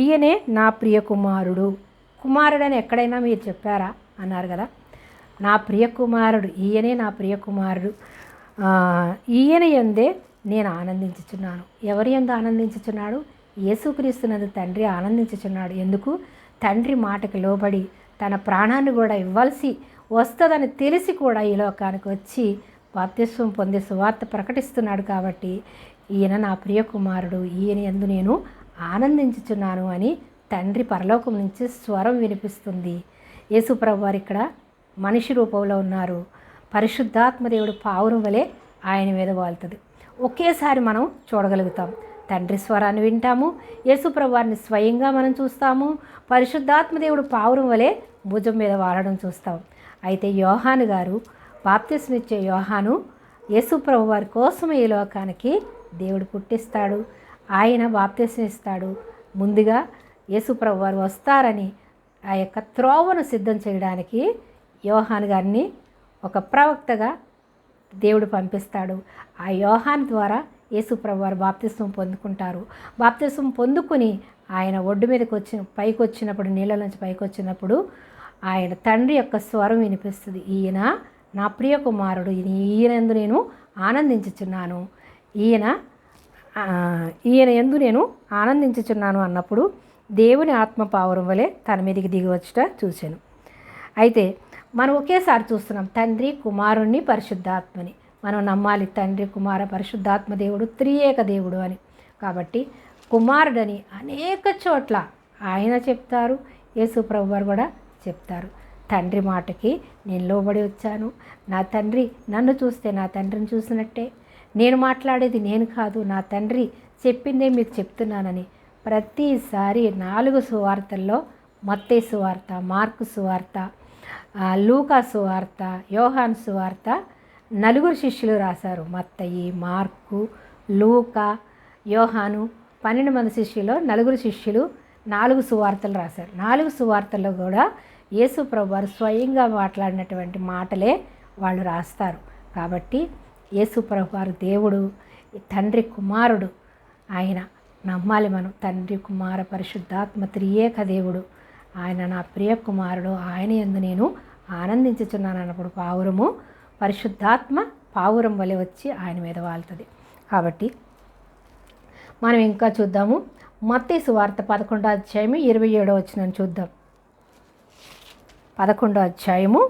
ఈయనే నా ప్రియ కుమారుడు. కుమారుడని ఎక్కడైనా మీరు చెప్పారా అన్నారు కదా. నా ప్రియ కుమారుడు, ఈయనే నా ప్రియ కుమారుడు, ఈయన యందే నేను ఆనందించుచున్నాను. ఎవరి యందు ఆనందించుచున్నాడు? యేసుక్రీస్తునందు తండ్రి ఆనందించుచున్నాడు. ఎందుకు? తండ్రి మాటకి లోబడి తన ప్రాణాన్ని కూడా ఇవ్వాల్సి వస్తుందని తెలిసి కూడా ఈ లోకానికి వచ్చి బాప్తిస్వం పొందే సువార్త ప్రకటిస్తున్నాడు. కాబట్టి ఈయన నా ప్రియ కుమారుడు, ఈయన యందు నేను ఆనందించుచున్నాను అని తండ్రి పరలోకం నుంచి స్వరం వినిపిస్తుంది. యేసుప్రభు వారు ఇక్కడ మనిషి రూపంలో ఉన్నారు. పరిశుద్ధాత్మదేవుడు పావురం వలె ఆయన మీద వాళ్తుంది. ఒకేసారి మనం చూడగలుగుతాం. తండ్రి స్వరాన్ని వింటాము, యేసుప్రభు వారిని స్వయంగా మనం చూస్తాము. పరిశుద్ధాత్మదేవుడు పావురం వలె భుజం మీద వాడడం చూస్తాం. అయితే యోహాను గారు, బాప్తిస్మిచ్చే యోహాను, యేసుప్రభు వారి కోసం ఈ లోకానికి దేవుడు పుట్టిస్తాడు, ఆయన బాప్తిస్మిస్తాడు. ముందుగా యేసుప్రభు వారు వస్తారని ఆ యొక్క త్రోవను సిద్ధం చేయడానికి యోహాను గారిని ఒక ప్రవక్తగా దేవుడు పంపిస్తాడు. ఆ యోహాను ద్వారా యేసుప్రభు వారు బాప్తిస్వం పొందుకుంటారు. బాప్తిస్వం పొందుకుని ఆయన ఒడ్డు మీదకి పైకి వచ్చినప్పుడు, నీళ్ళ నుంచి పైకి వచ్చినప్పుడు ఆయన తండ్రి యొక్క స్వరం వినిపిస్తుంది. ఈయన నా ప్రియ కుమారుడు, ఈయన యందు నేను ఆనందించుచున్నాను, ఈయన యందు నేను ఆనందించుచున్నాను అన్నప్పుడు దేవుని ఆత్మ పావురం వలె తన మీదకి దిగి వచ్చుట చూశాను. అయితే మనం ఒకేసారి చూస్తున్నాం తండ్రి, కుమారుణ్ణి, పరిశుద్ధాత్మని. మనం నమ్మాలి తండ్రి, కుమార, పరిశుద్ధాత్మ దేవుడు త్రియేక దేవుడు అని. కాబట్టి కుమారుడని అనేక చోట్ల ఆయన చెప్తారు, యేసుప్రభు వారు కూడా చెప్తారు. తండ్రి మాటకి నేను లోబడి వచ్చాను, నా తండ్రి నన్ను చూస్తే నా తండ్రిని చూసినట్టే, నేను మాట్లాడేది నేను కాదు, నా తండ్రి చెప్పిందే మీకు చెప్తున్నానని ప్రతిసారి 4 సువార్తల్లో, మత్తయి సువార్త, మార్కు సువార్త, లూకా సువార్త, యోహాను సువార్త 4 శిష్యులు రాశారు. మత్తయి, మార్కు, లూకా, యోహాను 12 మంది శిష్యులు, 4 శిష్యులు 4 సువార్తలు రాశారు. 4 సువార్తల్లో కూడా యేసు ప్రభు వారు స్వయంగా మాట్లాడినటువంటి మాటలే వాళ్ళు రాస్తారు. కాబట్టి యేసు ప్రభు వారు దేవుడు, తండ్రి కుమారుడు. ఆయన నమ్మాలి మనం. తండ్రి, కుమార, పరిశుద్ధాత్మ త్రియేక దేవుడు. ఆయన నా ప్రియ కుమారుడు, ఆయన యందు నేను ఆనందించుచున్నాను అన్నప్పుడు పావురము, పరిశుద్ధాత్మ పావురం వలె వచ్చి ఆయన మీద వాళ్తుంది. కాబట్టి మనం ఇంకా చూద్దాము. మత్తయి సువార్త 11వ అధ్యాయము 27వ వచనం చూద్దాం. 11వ అధ్యాయము,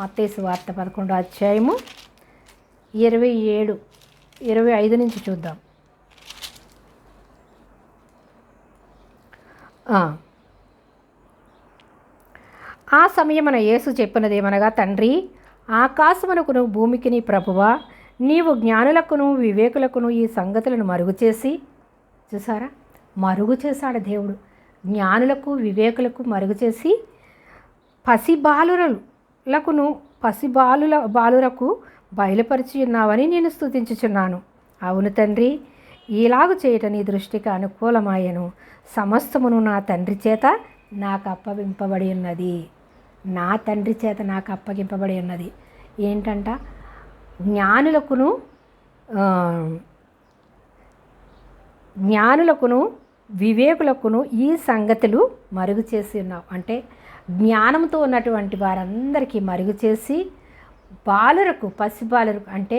మత్తయి సువార్త 11వ అధ్యాయము 27, 25 నుంచి చూద్దాం. ఆ సమయమున యేసు చెప్పినదేమనగా, తండ్రి, ఆకాశమునకును భూమికిని ప్రభువా, నీవు జ్ఞానులకును వివేకులకును ఈ సంగతులను మరుగు చేసి, చూసారా, మరుగు చేశాడు దేవుడు. జ్ఞానులకు వివేకులకు మరుగు చేసి బాలురకు బయలుపరిచి ఉన్నావని నేను స్తుతించుచున్నాను. అవును తండ్రి, ఈలాగు చేయట నీ దృష్టికి అనుకూలమాయను. సమస్తమును నా తండ్రి చేత నాకు అప్పగింపబడి ఉన్నది. నా తండ్రి చేత నాకు అప్పగింపబడి ఉన్నది. ఏంటంట? జ్ఞానులకును వివేకులకును ఈ సంగతులు మరుగు చేసి ఉన్నావు. అంటే జ్ఞానంతో ఉన్నటువంటి వారందరికీ మరుగు చేసి, బాలురకు, పసిబాలురకు, అంటే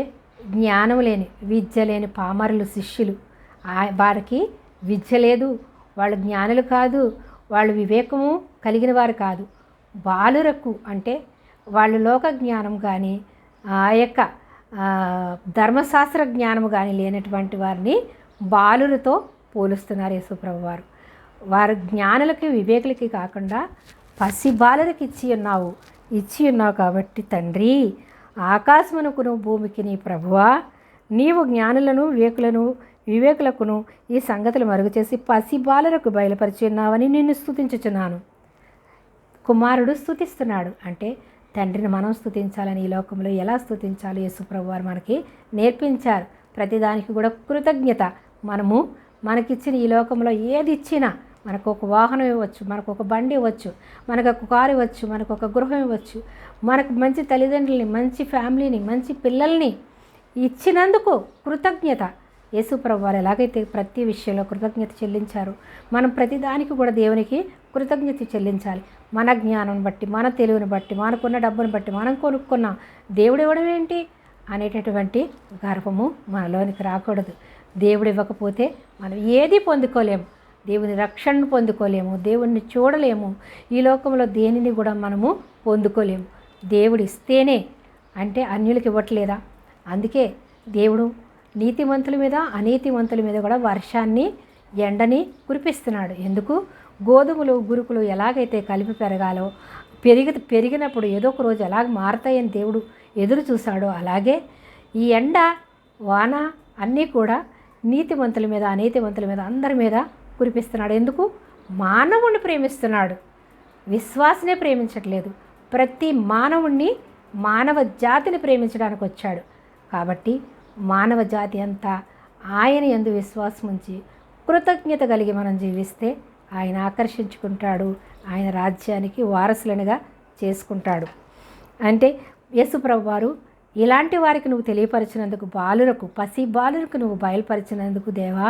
జ్ఞానం లేని, విద్య లేని పామరులు, శిష్యులు, వారికి విద్య లేదు, వాళ్ళు జ్ఞానులు కాదు, వాళ్ళు వివేకము కలిగిన వారు కాదు. బాలురకు అంటే వాళ్ళు లోక జ్ఞానం కానీ ఆ యొక్క ధర్మశాస్త్ర జ్ఞానం కానీ లేనటువంటి వారిని బాలులతో పోలుస్తున్నారు యేసుప్రభు వారు. వారు జ్ఞానులకి వివేకులకి కాకుండా పసి బాలులకి ఇచ్చి ఉన్నావు కాబట్టి తండ్రి, ఆకాశమునకును భూమికి నీ ప్రభువా, నీవు జ్ఞానులను వివేకులకును ఈ సంగతులు మరుగు చేసి పసి బాలులకు బయలుపరిచి ఉన్నావని నిన్ను స్తుతించుచున్నాను. కుమారుడు స్తుతిస్తున్నాడు. అంటే తండ్రిని మనం స్తుతించాలని, ఈ లోకంలో ఎలా స్తుతించాలో యేసుప్రభు వారు మనకి నేర్పించారు. ప్రతిదానికి కూడా కృతజ్ఞత. మనకిచ్చిన ఈ లోకంలో ఏది ఇచ్చినా, మనకు ఒక వాహనం ఇవ్వచ్చు, మనకు ఒక బండి ఇవ్వచ్చు, మనకు ఒక కారు ఇవ్వచ్చు, మనకు ఒక గృహం ఇవ్వచ్చు, మనకు మంచి తల్లిదండ్రులని, మంచి ఫ్యామిలీని, మంచి పిల్లల్ని ఇచ్చినందుకు కృతజ్ఞత. యేసు ప్రభువారు ఎలాగైతే ప్రతి విషయంలో కృతజ్ఞత చెల్లించారు, మనం ప్రతిదానికి కూడా దేవునికి కృతజ్ఞత చెల్లించాలి. మన జ్ఞానం బట్టి, మన తెలివిని బట్టి, మనకున్న డబ్బును బట్టి మనం కొనుక్కున్నాం, దేవుడు ఇవ్వడం ఏంటి అనేటటువంటి గర్వము మనలోనికి రాకూడదు. దేవుడు ఇవ్వకపోతే మనం ఏది పొందుకోలేము, దేవుని రక్షణను పొందుకోలేము, దేవుణ్ణి చూడలేము, ఈ లోకంలో దేనిని కూడా మనము పొందుకోలేము. దేవుడు ఇస్తేనే, అంటే అన్యులకు ఇవ్వట్లేదా? అందుకే దేవుడు నీతిమంతుల మీద అనీతిమంతుల మీద కూడా వర్షాన్ని ఎండని కురిపిస్తున్నాడు. ఎందుకు? గోధుమలు గురుకులు ఎలాగైతే కలిపి పెరగాలో, పెరిగినప్పుడు ఏదో ఒక రోజు ఎలాగ మారతాయని దేవుడు ఎదురు చూశాడో, అలాగే ఈ ఎండ వాన అన్నీ కూడా నీతిమంతుల మీద అనీతిమంతుల మీద అందరి మీద కురిపిస్తున్నాడు. ఎందుకు? మానవుణ్ణి ప్రేమిస్తున్నాడు, విశ్వాసనే ప్రేమించట్లేదు. ప్రతి మానవుణ్ణి, మానవ జాతిని ప్రేమించడానికి వచ్చాడు. కాబట్టి మానవ జాతి అంతా ఆయన యందు విశ్వాసం ఉంచి కృతజ్ఞత కలిగి మనం జీవిస్తే ఆయన ఆకర్షించుకుంటాడు, ఆయన రాజ్యానికి వారసులనుగా చేసుకుంటాడు. అంటే యేసుప్రభు వారు ఇలాంటి వారికి నువ్వు తెలియపరిచినందుకు, పసి బాలులకు నువ్వు బయలుపరిచినందుకు దేవా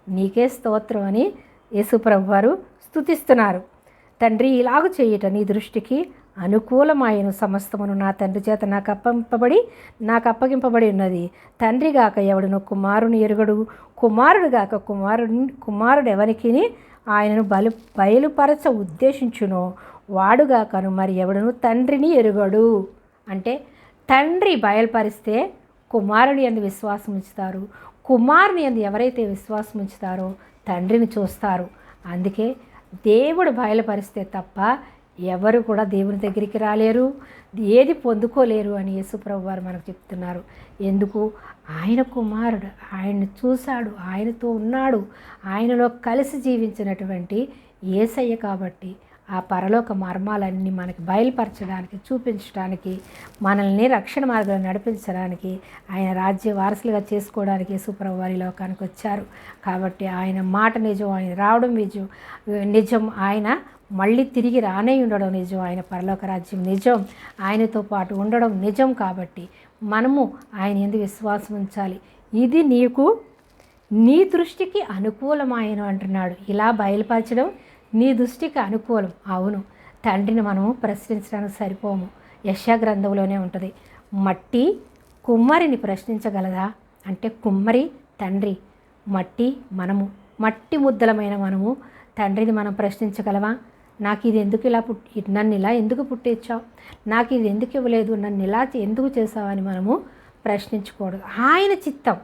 నీకే స్తోత్రం అని యేసుప్రభు వారు స్తుతిస్తున్నారు. తండ్రి, ఇలాగ చేయుట నీ దృష్టికి అనుకూలమైన సమస్తమును నా తండ్రి చేత నాకు అప్పగింపబడి ఉన్నది. తండ్రి గాక ఎవడును కుమారుని ఎరుగడు, కుమారుడు గాక కుమారుడు ఎవరికి ఆయనను బయలుపరచ ఉద్దేశించునో వాడుగాకను మరి ఎవడును తండ్రిని ఎరుగడు. అంటే తండ్రి బయలుపరిస్తే కుమారుని యందు విశ్వాసం ఉంచుతారు, కుమారుని యందు ఎవరైతే విశ్వాసం ఉంచుతారో తండ్రిని చూస్తారు. అందుకే దేవుడు బయలుపరిస్తే తప్ప ఎవరు కూడా దేవుని దగ్గరికి రాలేరు, ఏది పొందుకోలేరు అని యేసుప్రభు వారు మనకు చెప్తున్నారు. ఎందుకు? ఆయన కుమారుడు, ఆయన్ని చూశాడు, ఆయనతో ఉన్నాడు, ఆయనలో కలిసి జీవించినటువంటి యేసయ్య. కాబట్టి ఆ పరలోక మర్మాలన్నీ మనకి బయలుపరచడానికి, చూపించడానికి, మనల్ని రక్షణ మార్గంలో నడిపించడానికి, ఆయన రాజ్య వారసులుగా చేసుకోవడానికి యేసుప్రభు వారి లోకానికి వచ్చారు. కాబట్టి ఆయన మాట నిజం, ఆయన రావడం నిజం, ఆయన మళ్ళీ తిరిగి రానే ఉండడం నిజం, ఆయన పరలోక రాజ్యం నిజం, ఆయనతో పాటు ఉండడం నిజం. కాబట్టి మనము ఆయన యందు విశ్వాసం ఉంచాలి. ఇది నీ దృష్టికి అనుకూలమైన అంటున్నాడు. ఇలా బయలుపరచడం నీ దృష్టికి అనుకూలం. అవును, తండ్రిని మనము ప్రశ్నించడానికి సరిపోము. యెషయా గ్రంథంలోనే ఉంటుంది, మట్టి కుమ్మరిని ప్రశ్నించగలదా అంటే కుమ్మరి తండ్రి, మనము మట్టి ముద్దలమైన మనము తండ్రిని మనం ప్రశ్నించగలవా? నాకు ఇది ఎందుకు నన్ను ఇలా ఎందుకు పుట్టించావు, నాకు ఇది ఎందుకు ఇవ్వలేదు, నన్ను ఇలా ఎందుకు చేసావని మనము ప్రశ్నించకూడదు. ఆయన చిత్తం,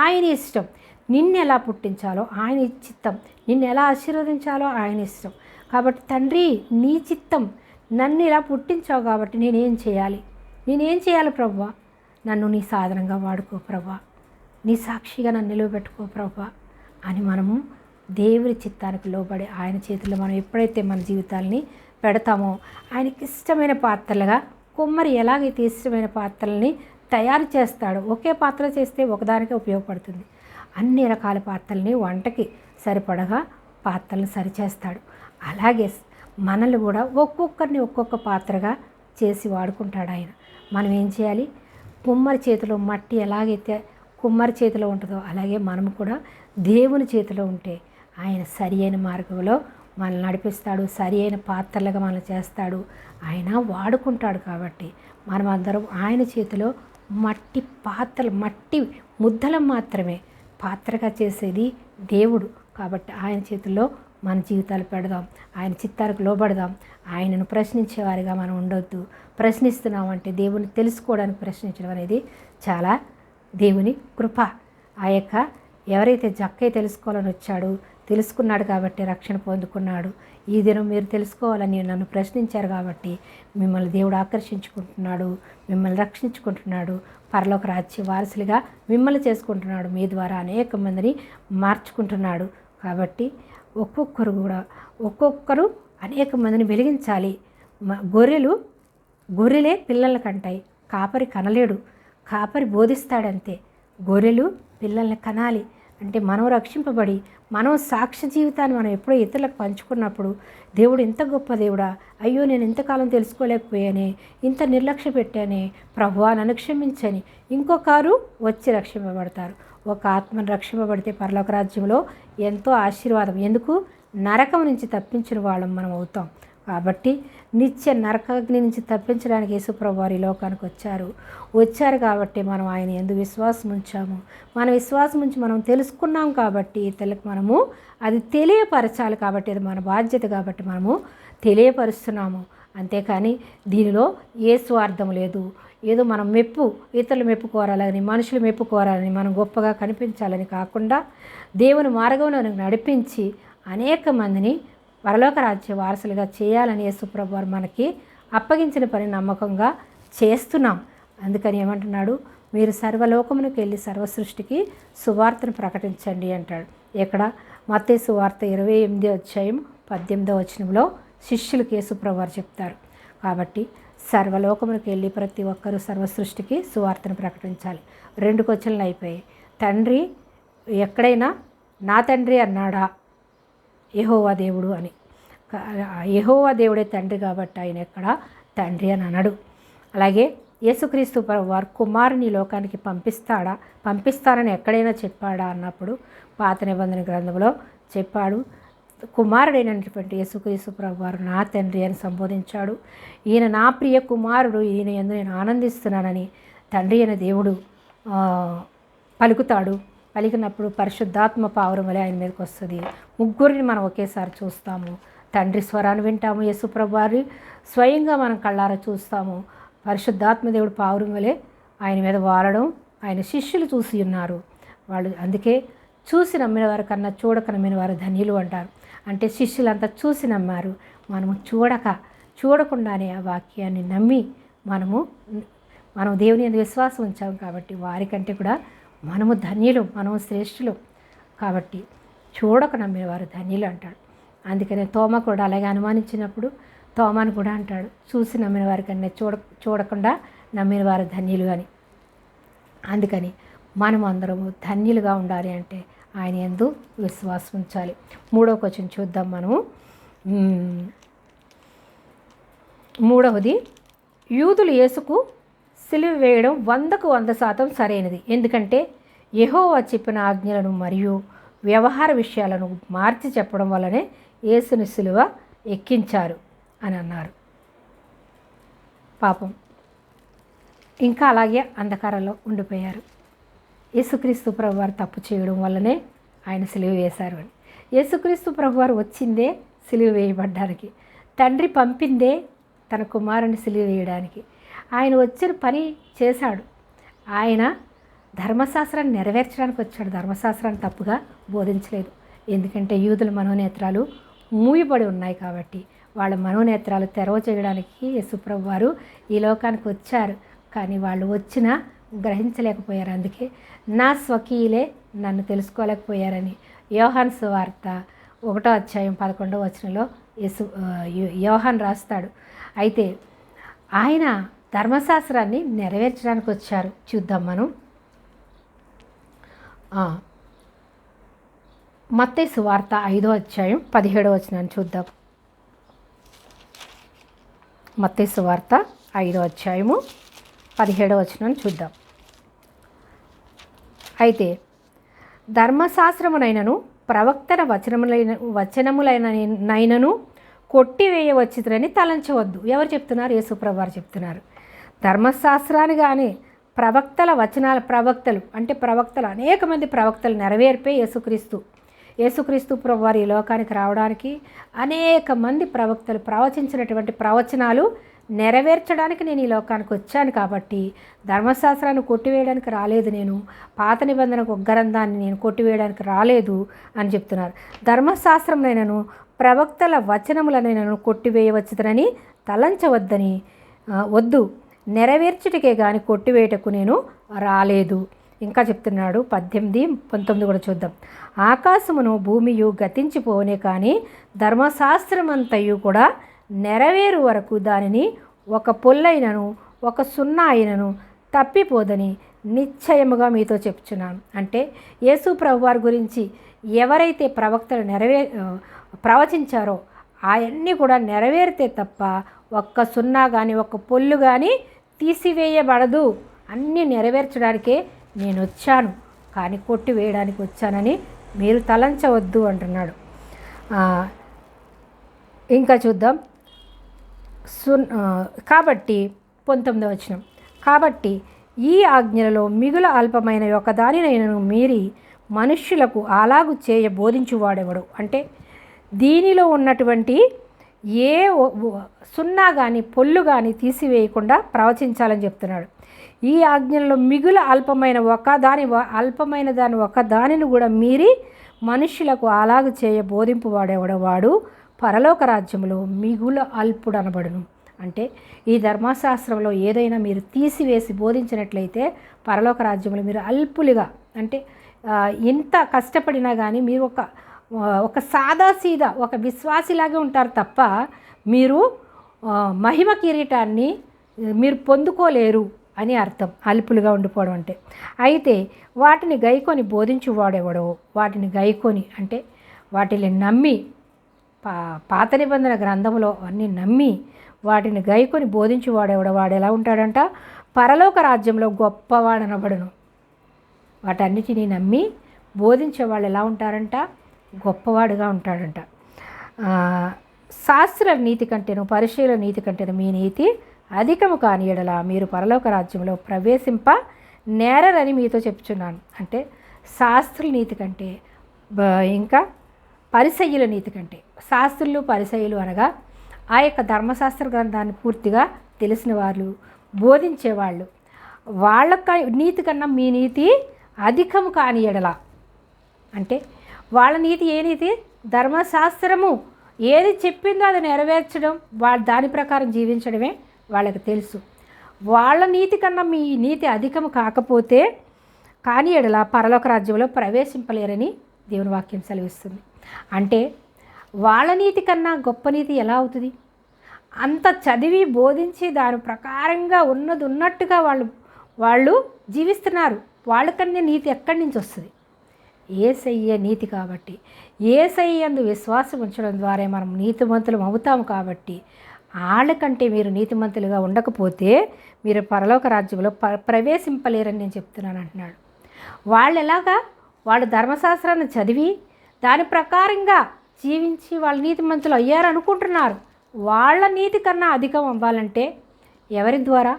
ఆయన ఇష్టం. నిన్ను ఎలా పుట్టించాలో ఆయన చిత్తం, నిన్ను ఎలా ఆశీర్వదించాలో ఆయన ఇష్టం. కాబట్టి తండ్రి, నీ చిత్తం, నన్ను ఇలా పుట్టించావు కాబట్టి నేనేం చేయాలి ప్రభువా? నన్ను నీ సాధనంగా వాడుకో ప్రభువా, నీ సాక్షిగా నన్ను నిలవబెట్టుకో ప్రభువా అని మనము దేవుని చిత్తానికి లోబడి ఆయన చేతుల్లో మనం ఎప్పుడైతే మన జీవితాలని పెడతామో, ఆయనకి ఇష్టమైన పాత్రలుగా, కుమ్మరి ఎలాగైతే ఇష్టమైన పాత్రలని తయారు చేస్తాడో, ఒకే పాత్ర చేస్తే ఒకదానికే ఉపయోగపడుతుంది, అన్ని రకాల పాత్రల్ని వంటకి సరిపడగా పాత్రలను సరిచేస్తాడు. అలాగే మనల్ని కూడా ఒక్కొక్కరిని ఒక్కొక్క పాత్రగా చేసి వాడుకుంటాడు ఆయన. మనం ఏం చేయాలి? కుమ్మరి చేతిలో మట్టి ఎలాగైతే కుమ్మరి చేతిలో ఉంటుందో అలాగే మనము కూడా దేవుని చేతిలో ఉంటే ఆయన సరి అయిన మార్గంలో మనల్ని నడిపిస్తాడు, సరి అయిన పాత్రలుగా మనల్ని చేస్తాడు, ఆయన వాడుకుంటాడు. కాబట్టి మనం అందరం ఆయన చేతిలో మట్టి ముద్దలం మాత్రమే పాత్రగా చేసేది దేవుడు. కాబట్టి ఆయన చేతుల్లో మన జీవితాలు పెడదాం, ఆయన చిత్తానికి లోబడదాం. ఆయనను ప్రశ్నించేవారిగా మనం ఉండొద్దు. ప్రశ్నిస్తున్నామంటే దేవుని తెలుసుకోవడానికి ప్రశ్నించడం అనేది చాలా దేవుని కృప. ఆ యొక్క ఎవరైతే జక్కయ్య తెలుసుకోవాలని వచ్చాడో తెలుసుకున్నాడు కాబట్టి రక్షణ పొందుకున్నాడు. ఈ దినం మీరు తెలుసుకోవాలని నన్ను ప్రశ్నించారు కాబట్టి మిమ్మల్ని దేవుడు ఆకర్షించుకుంటున్నాడు, మిమ్మల్ని రక్షించుకుంటున్నాడు, పరలోక రాజ్య వారసులుగా మిమ్మల్ని చేసుకుంటున్నాడు, మీ ద్వారా అనేక మందిని మార్చుకుంటున్నాడు. కాబట్టి ఒక్కొక్కరు అనేక మందిని వెలిగించాలి. గొర్రెలే పిల్లల్ని కంటాయి, కాపరి కనలేడు, కాపరి బోధిస్తాడంతే. గొర్రెలు పిల్లల్ని కనాలి, అంటే మనం రక్షింపబడి మనం సాక్ష్య జీవితాన్ని మనం ఎప్పుడో ఇతరులకు పంచుకున్నప్పుడు దేవుడు ఇంత గొప్ప దేవుడా, అయ్యో నేను ఇంతకాలం తెలుసుకోలేకపోయానే, ఇంత నిర్లక్ష్య పెట్టానే, ప్రభువా నన్ను క్షమించని ఇంకొకరు వచ్చి రక్షింపబడతారు. ఒక ఆత్మను రక్షింపబడితే పరలోక రాజ్యంలో ఎంతో ఆశీర్వాదం. ఎందుకు? నరకం నుంచి తప్పించిన వాళ్ళం మనం అవుతాం. కాబట్టి నిత్య నరకాగ్ని నుంచి తప్పించడానికి యేసుప్రభు వారు ఈ లోకానికి వచ్చారు కాబట్టి మనం ఆయన యందు విశ్వాసం ఉంచాము. మన విశ్వాసం ఉంచి మనం తెలుసుకున్నాం కాబట్టి ఇతరులకు మనము అది తెలియపరచాలి. కాబట్టి అది మన బాధ్యత కాబట్టి మనము తెలియపరుస్తున్నాము. అంతేకాని దీనిలో ఏ స్వార్థం లేదు. ఏదో మనం ఇతరులు మెప్పు కోరాలని, మనుషులు మెప్పు కోరాలని, మనం గొప్పగా కనిపించాలని కాకుండా దేవుని మార్గంలో నడిపించి అనేక మందిని పరలోక రాజ్య వారసులుగా చేయాలని యేసుప్రభు వారు మనకి అప్పగించిన పని నమ్మకంగా చేస్తున్నాం. అందుకని ఏమంటున్నాడు? మీరు సర్వలోకమునకు వెళ్ళి సర్వసృష్టికి సువార్తను ప్రకటించండి అంటాడు. ఇక్కడ మత్తయి సువార్త 28:18 శిష్యులకు యేసుప్రభు వారు చెప్తారు. కాబట్టి సర్వలోకమునకు వెళ్ళి ప్రతి ఒక్కరూ సర్వసృష్టికి సువార్తను ప్రకటించాలి. 2 క్వశ్చన్లు అయిపోయాయి. తండ్రి ఎక్కడైనా నా తండ్రి అన్నాడా? యెహోవా దేవుడు అని. యెహోవా దేవుడే తండ్రి కాబట్టి ఆయన ఎక్కడ తండ్రి అని అనడు. అలాగే యేసుక్రీస్తు వారు కుమారుని లోకానికి పంపిస్తానని ఎక్కడైనా చెప్పాడా అన్నప్పుడు పాత నిబంధన గ్రంథంలో చెప్పాడు. కుమారుడైనటువంటి యేసుక్రీస్తు ప్రభు వారు నా తండ్రి అని సంబోధించాడు. ఈయన నా ప్రియ కుమారుడు, ఈయన యందు నేను ఆనందిస్తున్నానని తండ్రి అయిన దేవుడు పలుకుతాడు. పలికినప్పుడు పరిశుద్ధాత్మ పావురం వలె ఆయన మీదకి వస్తుంది. ముగ్గురిని మనం ఒకేసారి చూస్తాము. తండ్రి స్వరాన్ని వింటాము. యేసుప్రభు వారి స్వయంగా మనం కళ్ళారా చూస్తాము. పరిశుద్ధాత్మ దేవుడు పావురం వలె ఆయన మీద వాలడం ఆయన శిష్యులు చూసి ఉన్నారు. వాళ్ళు అందుకే చూసి నమ్మిన వారి కన్నా చూడక నమ్మిన వారు ధన్యులు అంటారు. అంటే శిష్యులంతా చూసి నమ్మారు. మనము చూడకుండానే ఆ వాక్యాన్ని నమ్మి మనం దేవుని యందు విశ్వాసం ఉంచాము కాబట్టి వారికంటే కూడా మనము ధన్యులు, మనము శ్రేష్ఠులు. కాబట్టి చూడక నమ్మిన వారు ధన్యులు అంటాడు. అందుకనే తోమ కూడా అలాగే అనుమానించినప్పుడు తోమాను కూడా అంటాడు, చూసి నమ్మిన వారికన్నా చూడకుండా నమ్మిన వారు ధన్యులు అని. అందుకని మనం అందరము ధన్యులుగా ఉండాలి అంటే ఆయన యందు విశ్వాసం ఉంచాలి. 3వ క్వశ్చన్ చూద్దాం మనము. 3వది, యూదులు యేసుకు సిలువ వేయడం 100% సరైనది. ఎందుకంటే యెహోవా చెప్పిన ఆజ్ఞలను మరియు వ్యవహార విషయాలను మార్చి చెప్పడం వల్లనే యేసుని సిలువ ఎక్కించారు అని అన్నారు. పాపం ఇంకా అలాగే అంధకారంలో ఉండిపోయారు. యేసుక్రీస్తు ప్రభువారు తప్పు చేయడం వల్లనే ఆయన సిలువ వేశారు అని. యేసుక్రీస్తు ప్రభువారు వచ్చిందే సిలువ వేయబడ్డానికి, తండ్రి పంపిందే తన కుమారుని సిలువ వేయడానికి. ఆయన వచ్చిన పని చేశాడు. ఆయన ధర్మశాస్త్రాన్ని నెరవేర్చడానికి వచ్చాడు. ధర్మశాస్త్రాన్ని తప్పుగా బోధించలేదు. ఎందుకంటే యూదుల మనోనేత్రాలు మూయబడి ఉన్నాయి కాబట్టి వాళ్ళ మనోనేత్రాలు తెరవ చేయడానికి యేసుప్రభు వారు ఈ లోకానికి వచ్చారు. కానీ వాళ్ళు వచ్చినా గ్రహించలేకపోయారు. అందుకే నా స్వకీయులే నన్ను తెలుసుకోలేకపోయారని యోహాను సువార్త 1:11 యోహాను రాస్తాడు. అయితే ఆయన ధర్మశాస్త్రాన్ని నెరవేర్చడానికి వచ్చారు. చూద్దాం మనం. మత్తయి సువార్త 5:17 చూద్దాం. మత్తయి సువార్త 5:17 చూద్దాం. అయితే ధర్మశాస్త్రమునైనను ప్రవక్తల వచనములైనను కొట్టివేయవచ్చునని తలంచవద్దు. ఎవరు చెప్తున్నారు? యేసుప్రభు వారు చెప్తున్నారు. ధర్మశాస్త్రాన్ని కానీ ప్రవక్తలు అనేక మంది ప్రవక్తలు నెరవేర్పే యేసుక్రీస్తు ప్రభు వారు ఈ లోకానికి రావడానికి అనేక మంది ప్రవక్తలు ప్రవచించినటువంటి ప్రవచనాలు నెరవేర్చడానికి నేను ఈ లోకానికి వచ్చాను. కాబట్టి ధర్మశాస్త్రాన్ని కొట్టివేయడానికి రాలేదు, నేను పాత నిబంధనకు గ్రంథాన్ని నేను కొట్టివేయడానికి రాలేదు అని చెప్తున్నారు. ధర్మశాస్త్రంనైనను ప్రవక్తల వచనములనైనను కొట్టివేయవచ్చునని తలంచవద్దని వద్దు, నెరవేర్చుటకే కానీ కొట్టివేయటకు నేను రాలేదు. ఇంకా చెప్తున్నాడు. 18-19 కూడా చూద్దాం. ఆకాశమును భూమియు గతించిపోనే కానీ ధర్మశాస్త్రమంతయు కూడా నెరవేరు వరకు దానిని ఒక పొల్లైనను ఒక సున్నా అయినను తప్పిపోదని నిశ్చయముగా మీతో చెప్తున్నాను. అంటే యేసు ప్రభువారి గురించి ఎవరైతే ప్రవక్తలు ప్రవచించారో అవన్నీ కూడా నెరవేరితే తప్ప ఒక్క సున్నా కానీ ఒక్క పొల్లు కానీ తీసివేయబడదు. అన్నీ నెరవేర్చడానికే నేను వచ్చాను, కానీ కొట్టివేయడానికి వచ్చానని మీరు తలంచవద్దు అంటున్నాడు. ఇంకా చూద్దాం. కాబట్టి 19వ వచనం, కాబట్టి ఈ ఆజ్ఞలలో మిగుల అల్పమైన ఒకదానినైనను మీరి మనుష్యులకు అలాగు చేయ బోధించువాడెవడు. అంటే దీనిలో ఉన్నటువంటి ఏ సున్నా కానీ పొల్లు కానీ తీసివేయకుండా ప్రవచించాలని చెప్తున్నాడు. ఈ ఆజ్ఞలలో మిగుల అల్పమైన అల్పమైన దానిని కూడా మీరి మనుష్యులకు అలాగు చేయ బోధింపు వాడేవాడు పరలోక రాజ్యంలో మిగుల అల్పుడు అనబడును. అంటే ఈ ధర్మశాస్త్రంలో ఏదైనా మీరు తీసివేసి బోధించినట్లయితే పరలోక రాజ్యంలో మీరు అల్పులుగా, అంటే ఎంత కష్టపడినా కానీ మీరు ఒక సాదాసీదా ఒక విశ్వాసిలాగే ఉంటారు తప్ప మీరు మహిమ కిరీటాన్ని మీరు పొందుకోలేరు అని అర్థం అల్పులుగా ఉండిపోవడం అంటే. అయితే వాటిని గైకొని బోధించువాడెవడో, వాటిని గైకొని అంటే వాటిని నమ్మి పాత నిబంధన గ్రంథంలో అన్నీ నమ్మి వాటిని గైకొని బోధించువాడెవడో వాడు ఎలా ఉంటాడంట, పరలోక రాజ్యంలో గొప్పవాడనబడును. వాటన్నిటినీ నమ్మి బోధించేవాళ్ళు ఎలా ఉంటారంట, గొప్పవాడుగా ఉంటాడంట. శాస్త్ర నీతి కంటేను పరిశీల నీతి కంటేను మీ నీతి అధికము కాని ఎడల మీరు పరలోక రాజ్యంలో ప్రవేశింప నేరరని మీతో చెప్తున్నాను. అంటే శాస్త్రుల నీతి కంటే ఇంకా పరిసయ్యుల నీతి కంటే, శాస్త్రులు పరిసయ్యులు అనగా ఆ యొక్క ధర్మశాస్త్ర గ్రంథాన్ని పూర్తిగా తెలిసిన వాళ్ళు, బోధించేవాళ్ళు, వాళ్ళ నీతి కన్నా మీ నీతి అధికము కాని ఎడల. అంటే వాళ్ళ నీతి ఏ నీతి, ధర్మశాస్త్రము ఏది చెప్పిందో అది నెరవేర్చడం, దాని ప్రకారం జీవించడమే వాళ్ళకి తెలుసు. వాళ్ళ నీతి కన్నా మీ నీతి అధికము కాకపోతే కాని ఎడల పరలోక రాజ్యంలో ప్రవేశింపలేరని దేవుని వాక్యం సెలవిస్తుంది. అంటే వాళ్ళ నీతి కన్నా గొప్ప నీతి ఎలా అవుతుంది? అంత చదివి బోధించి దాని ప్రకారంగా ఉన్నది ఉన్నట్టుగా వాళ్ళు జీవిస్తున్నారు. వాళ్ళకన్నా నీతి ఎక్కడి నుంచి వస్తుంది? యేసయ్య నీతి కాబట్టి, యేసయ్య యందు విశ్వాసం ఉంచడం ద్వారా మనం నీతిమంతులం అవుతాము. కాబట్టి వాళ్ళకంటే మీరు నీతిమంతులుగా ఉండకపోతే మీరు పరలోక రాజ్యంలో ప్రవేశింపలేరని నేను చెప్తున్నాను అంటున్నాడు. వాళ్ళు ధర్మశాస్త్రాన్ని చదివి దాని ప్రకారంగా జీవించి వాళ్ళు నీతిమంతులు అయ్యారనుకుంటున్నారు. వాళ్ళ నీతి కన్నా అధికం అవ్వాలంటే ఎవరి ద్వారా?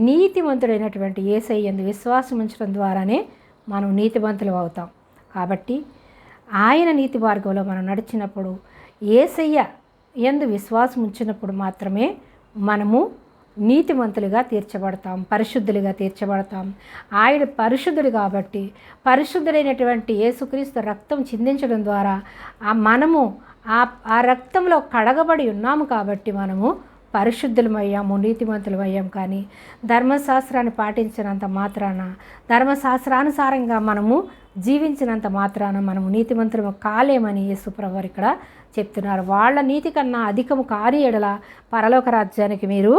నీతిమంతుడైనటువంటి యేసయ్య యందు విశ్వాసం ఉంచడం ద్వారానే మనం నీతిమంతులు అవుతాం. కాబట్టి ఆయన నీతి మార్గంలో మనం నడిచినప్పుడు, యేసయ్య యందు విశ్వాసం ఉంచినప్పుడు మాత్రమే మనము నీతిమంతులుగా తీర్చబడతాం, పరిశుద్ధులుగా తీర్చబడతాం. ఆయన పరిశుద్ధుడు కాబట్టి పరిశుద్ధుడైనటువంటి యేసుక్రీస్తు రక్తం చిందించడం ద్వారా మనము ఆ రక్తంలో కడగబడి ఉన్నాము. కాబట్టి మనము పరిశుద్ధులమయ్యాము, నీతిమంతులమయ్యాం. కానీ ధర్మశాస్త్రాన్ని పాటించినంత మాత్రాన, ధర్మశాస్త్రానుసారంగా మనము జీవించినంత మాత్రాన మనము నీతిమంతులము కాలేమని యేసుప్రభువారు ఇక్కడ చెప్తున్నారు. వాళ్ళ నీతి కన్నా అధికము కాని ఎడల పరలోక రాజ్యానికి మీరు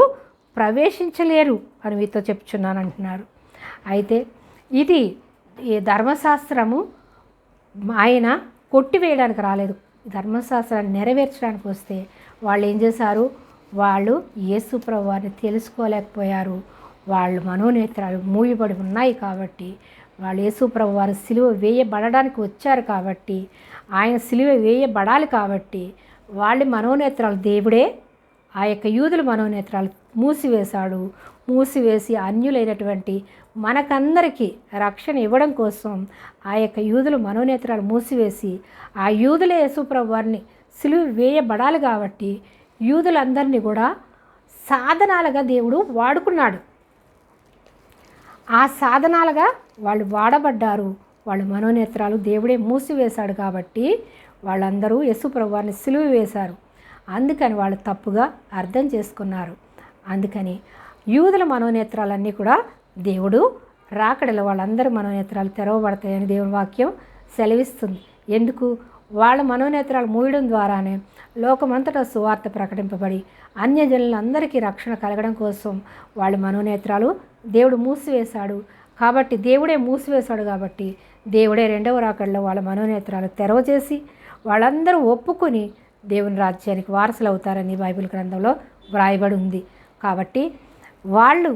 ప్రవేశించలేరు అని మీతో చెప్తున్నాను అంటున్నారు. అయితే ఇది ఈ ధర్మశాస్త్రము ఆయన కొట్టివేయడానికి రాలేదు, ధర్మశాస్త్రాన్ని నెరవేర్చడానికి వస్తే వాళ్ళు ఏం చేశారు? వాళ్ళు యేసు ప్రభువారిని తెలుసుకోలేకపోయారు. వాళ్ళు మనోనేత్రాలు మూయబడి ఉన్నాయి కాబట్టి, వాళ్ళు యేసు ప్రభువారు సిలువ వేయబడడానికి వచ్చారు కాబట్టి, ఆయన సిలువ వేయబడాలి కాబట్టి వాళ్ళ మనోనేత్రాలు దేవుడే ఆ యొక్క యూదుల మనోనేత్రాలు మూసివేసి అన్యులైనటువంటి మనకందరికీ రక్షణ ఇవ్వడం కోసం ఆ యొక్క యూదుల మనోనేత్రాలు మూసివేసి ఆ యూదుల యేసు ప్రభువారిని సిలువ వేయబడాలి కాబట్టి యూదులందరినీ కూడా సాధనాలుగా దేవుడు వాడుకున్నాడు. ఆ సాధనాలుగా వాళ్ళు వాడబడ్డారు. వాళ్ళ మనోనేత్రాలు దేవుడే మూసివేశాడు కాబట్టి వాళ్ళందరూ యేసు ప్రభువారిని సిలువ వేశారు. అందుకని వాళ్ళు తప్పుగా అర్థం చేసుకున్నారు. అందుకని యూదుల మనోనేత్రాలన్నీ కూడా దేవుడు రాకడలో వాళ్ళందరి మనోనేత్రాలు తెరవబడతాయని దేవుని వాక్యం సెలవిస్తుంది. ఎందుకు? వాళ్ళ మనోనేత్రాలు మూయడం ద్వారానే లోకమంతటా సువార్త ప్రకటింపబడి అన్యజనులందరికీ రక్షణ కలగడం కోసం వాళ్ళ మనోనేత్రాలు దేవుడు మూసివేశాడు కాబట్టి, దేవుడే మూసివేశాడు కాబట్టి దేవుడే రెండవ రాకడలో వాళ్ళ మనోనేత్రాలు తెరవచేసి వాళ్ళందరూ ఒప్పుకొని దేవుని రాజ్యానికి వారసులు అవుతారని బైబిల్ గ్రంథంలో వ్రాయబడి ఉంది. కాబట్టి వాళ్ళు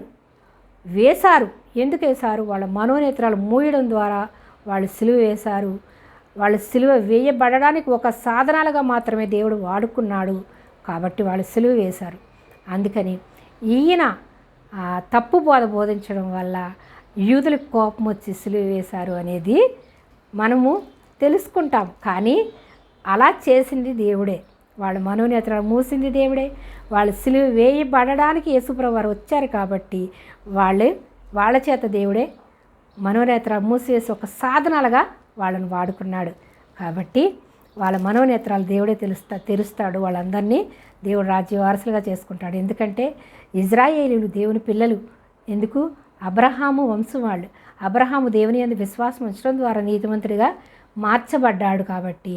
వేశారు. ఎందుకు వేశారు? వాళ్ళ మనోనేత్రాలు మూయడం ద్వారా వాళ్ళు సిలువ వేశారు. వాళ్ళు సిలువ వేయబడడానికి ఒక సాధనాలుగా మాత్రమే దేవుడు వాడుకున్నాడు కాబట్టి వాళ్ళు సిలువ వేశారు. అందుకని ఈయన తప్పు బోధించడం వల్ల యూదులకు కోపం వచ్చి సిలువ వేశారు అనేది మనము తెలుసుకుంటాం. కానీ అలా చేసింది దేవుడే. వాళ్ళ మనోనేత్రాలు మూసింది దేవుడే. వాళ్ళు సిలువ వేయబడడానికి యేసుప్రభువు వారు వచ్చారు కాబట్టి వాళ్ళ చేత దేవుడే మనోనేత్రాలు మూసివేసి ఒక సాధనాలుగా వాళ్ళని వాడుకున్నాడు. కాబట్టి వాళ్ళ మనోనేత్రాలు దేవుడే తెరుస్తాడు. వాళ్ళందరినీ దేవుడు రాజ్య వారసులుగా చేసుకుంటాడు. ఎందుకంటే ఇజ్రాయేలీలు దేవుని పిల్లలు. ఎందుకు? అబ్రహాము వంశం వాళ్ళు. అబ్రహాము దేవుని యందు విశ్వాసం ఉంచడం ద్వారా నీతిమంతుడిగా మార్చబడ్డాడు. కాబట్టి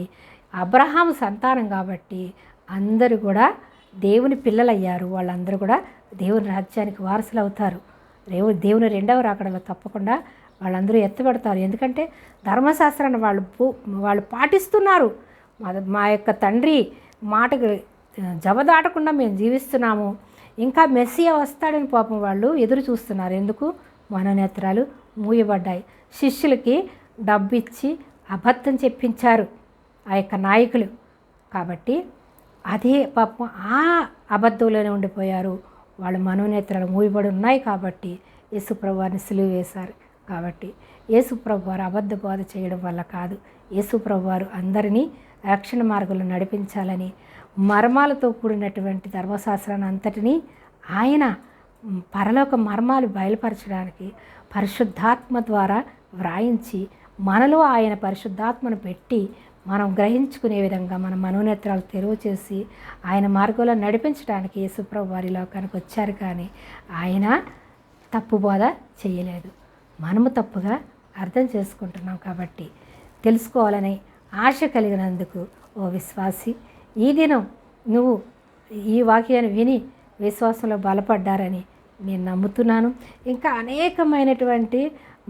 అబ్రహాము సంతానం కాబట్టి అందరూ కూడా దేవుని పిల్లలయ్యారు. వాళ్ళందరూ కూడా దేవుని రాజ్యానికి వారసులు అవుతారు. దేవుని రెండవ రాకడలో తప్పకుండా వాళ్ళందరూ ఎత్తబడతారు. ఎందుకంటే ధర్మశాస్త్రాన్ని వాళ్ళు పాటిస్తున్నారు. మా యొక్క తండ్రి మాటకు జవదాటకుండా మేము జీవిస్తున్నాము, ఇంకా మెస్సియా వస్తాడని పాపం వాళ్ళు ఎదురు చూస్తున్నారు. ఎందుకు? మనోనేత్రాలు మూయబడ్డాయి. శిష్యులకి డబ్బు ఇచ్చి అబద్ధం చెప్పించారు ఆ యొక్క నాయకులు. కాబట్టి అదే పాపం ఆ అబద్ధంలోనే ఉండిపోయారు. వాళ్ళ మనోనేత్రాలు మూయబడి ఉన్నాయి కాబట్టి యేసుప్రభు వారిని సిలువ వేశారు. కాబట్టి యేసుప్రభు వారు అబద్ధ బోధ చేయడం వల్ల కాదు, యేసుప్రభు వారు అందరినీ రక్షణ మార్గంలో నడిపించాలని మర్మాలతో కూడినటువంటి ధర్మశాస్త్రాన్ని అంతటినీ ఆయన పరలోక మర్మాలు బయలుపరచడానికి పరిశుద్ధాత్మ ద్వారా వ్రాయించి మనలో ఆయన పరిశుద్ధాత్మను పెట్టి మనం గ్రహించుకునే విధంగా మన మనోనేత్రాలు తెరువు చేసి ఆయన మార్గంలో నడిపించడానికి యేసుప్రభు వారి లోకానికి వచ్చారు. కానీ ఆయన తప్పు బోధ చేయలేదు. మనము తప్పుగా అర్థం చేసుకుంటున్నాం. కాబట్టి తెలుసుకోవాలని ఆశ కలిగినందుకు ఓ విశ్వాసి, ఈ దినం నువ్వు ఈ వాక్యాన్ని విని విశ్వాసంలో బలపడ్డారని నేను నమ్ముతున్నాను. ఇంకా అనేకమైనటువంటి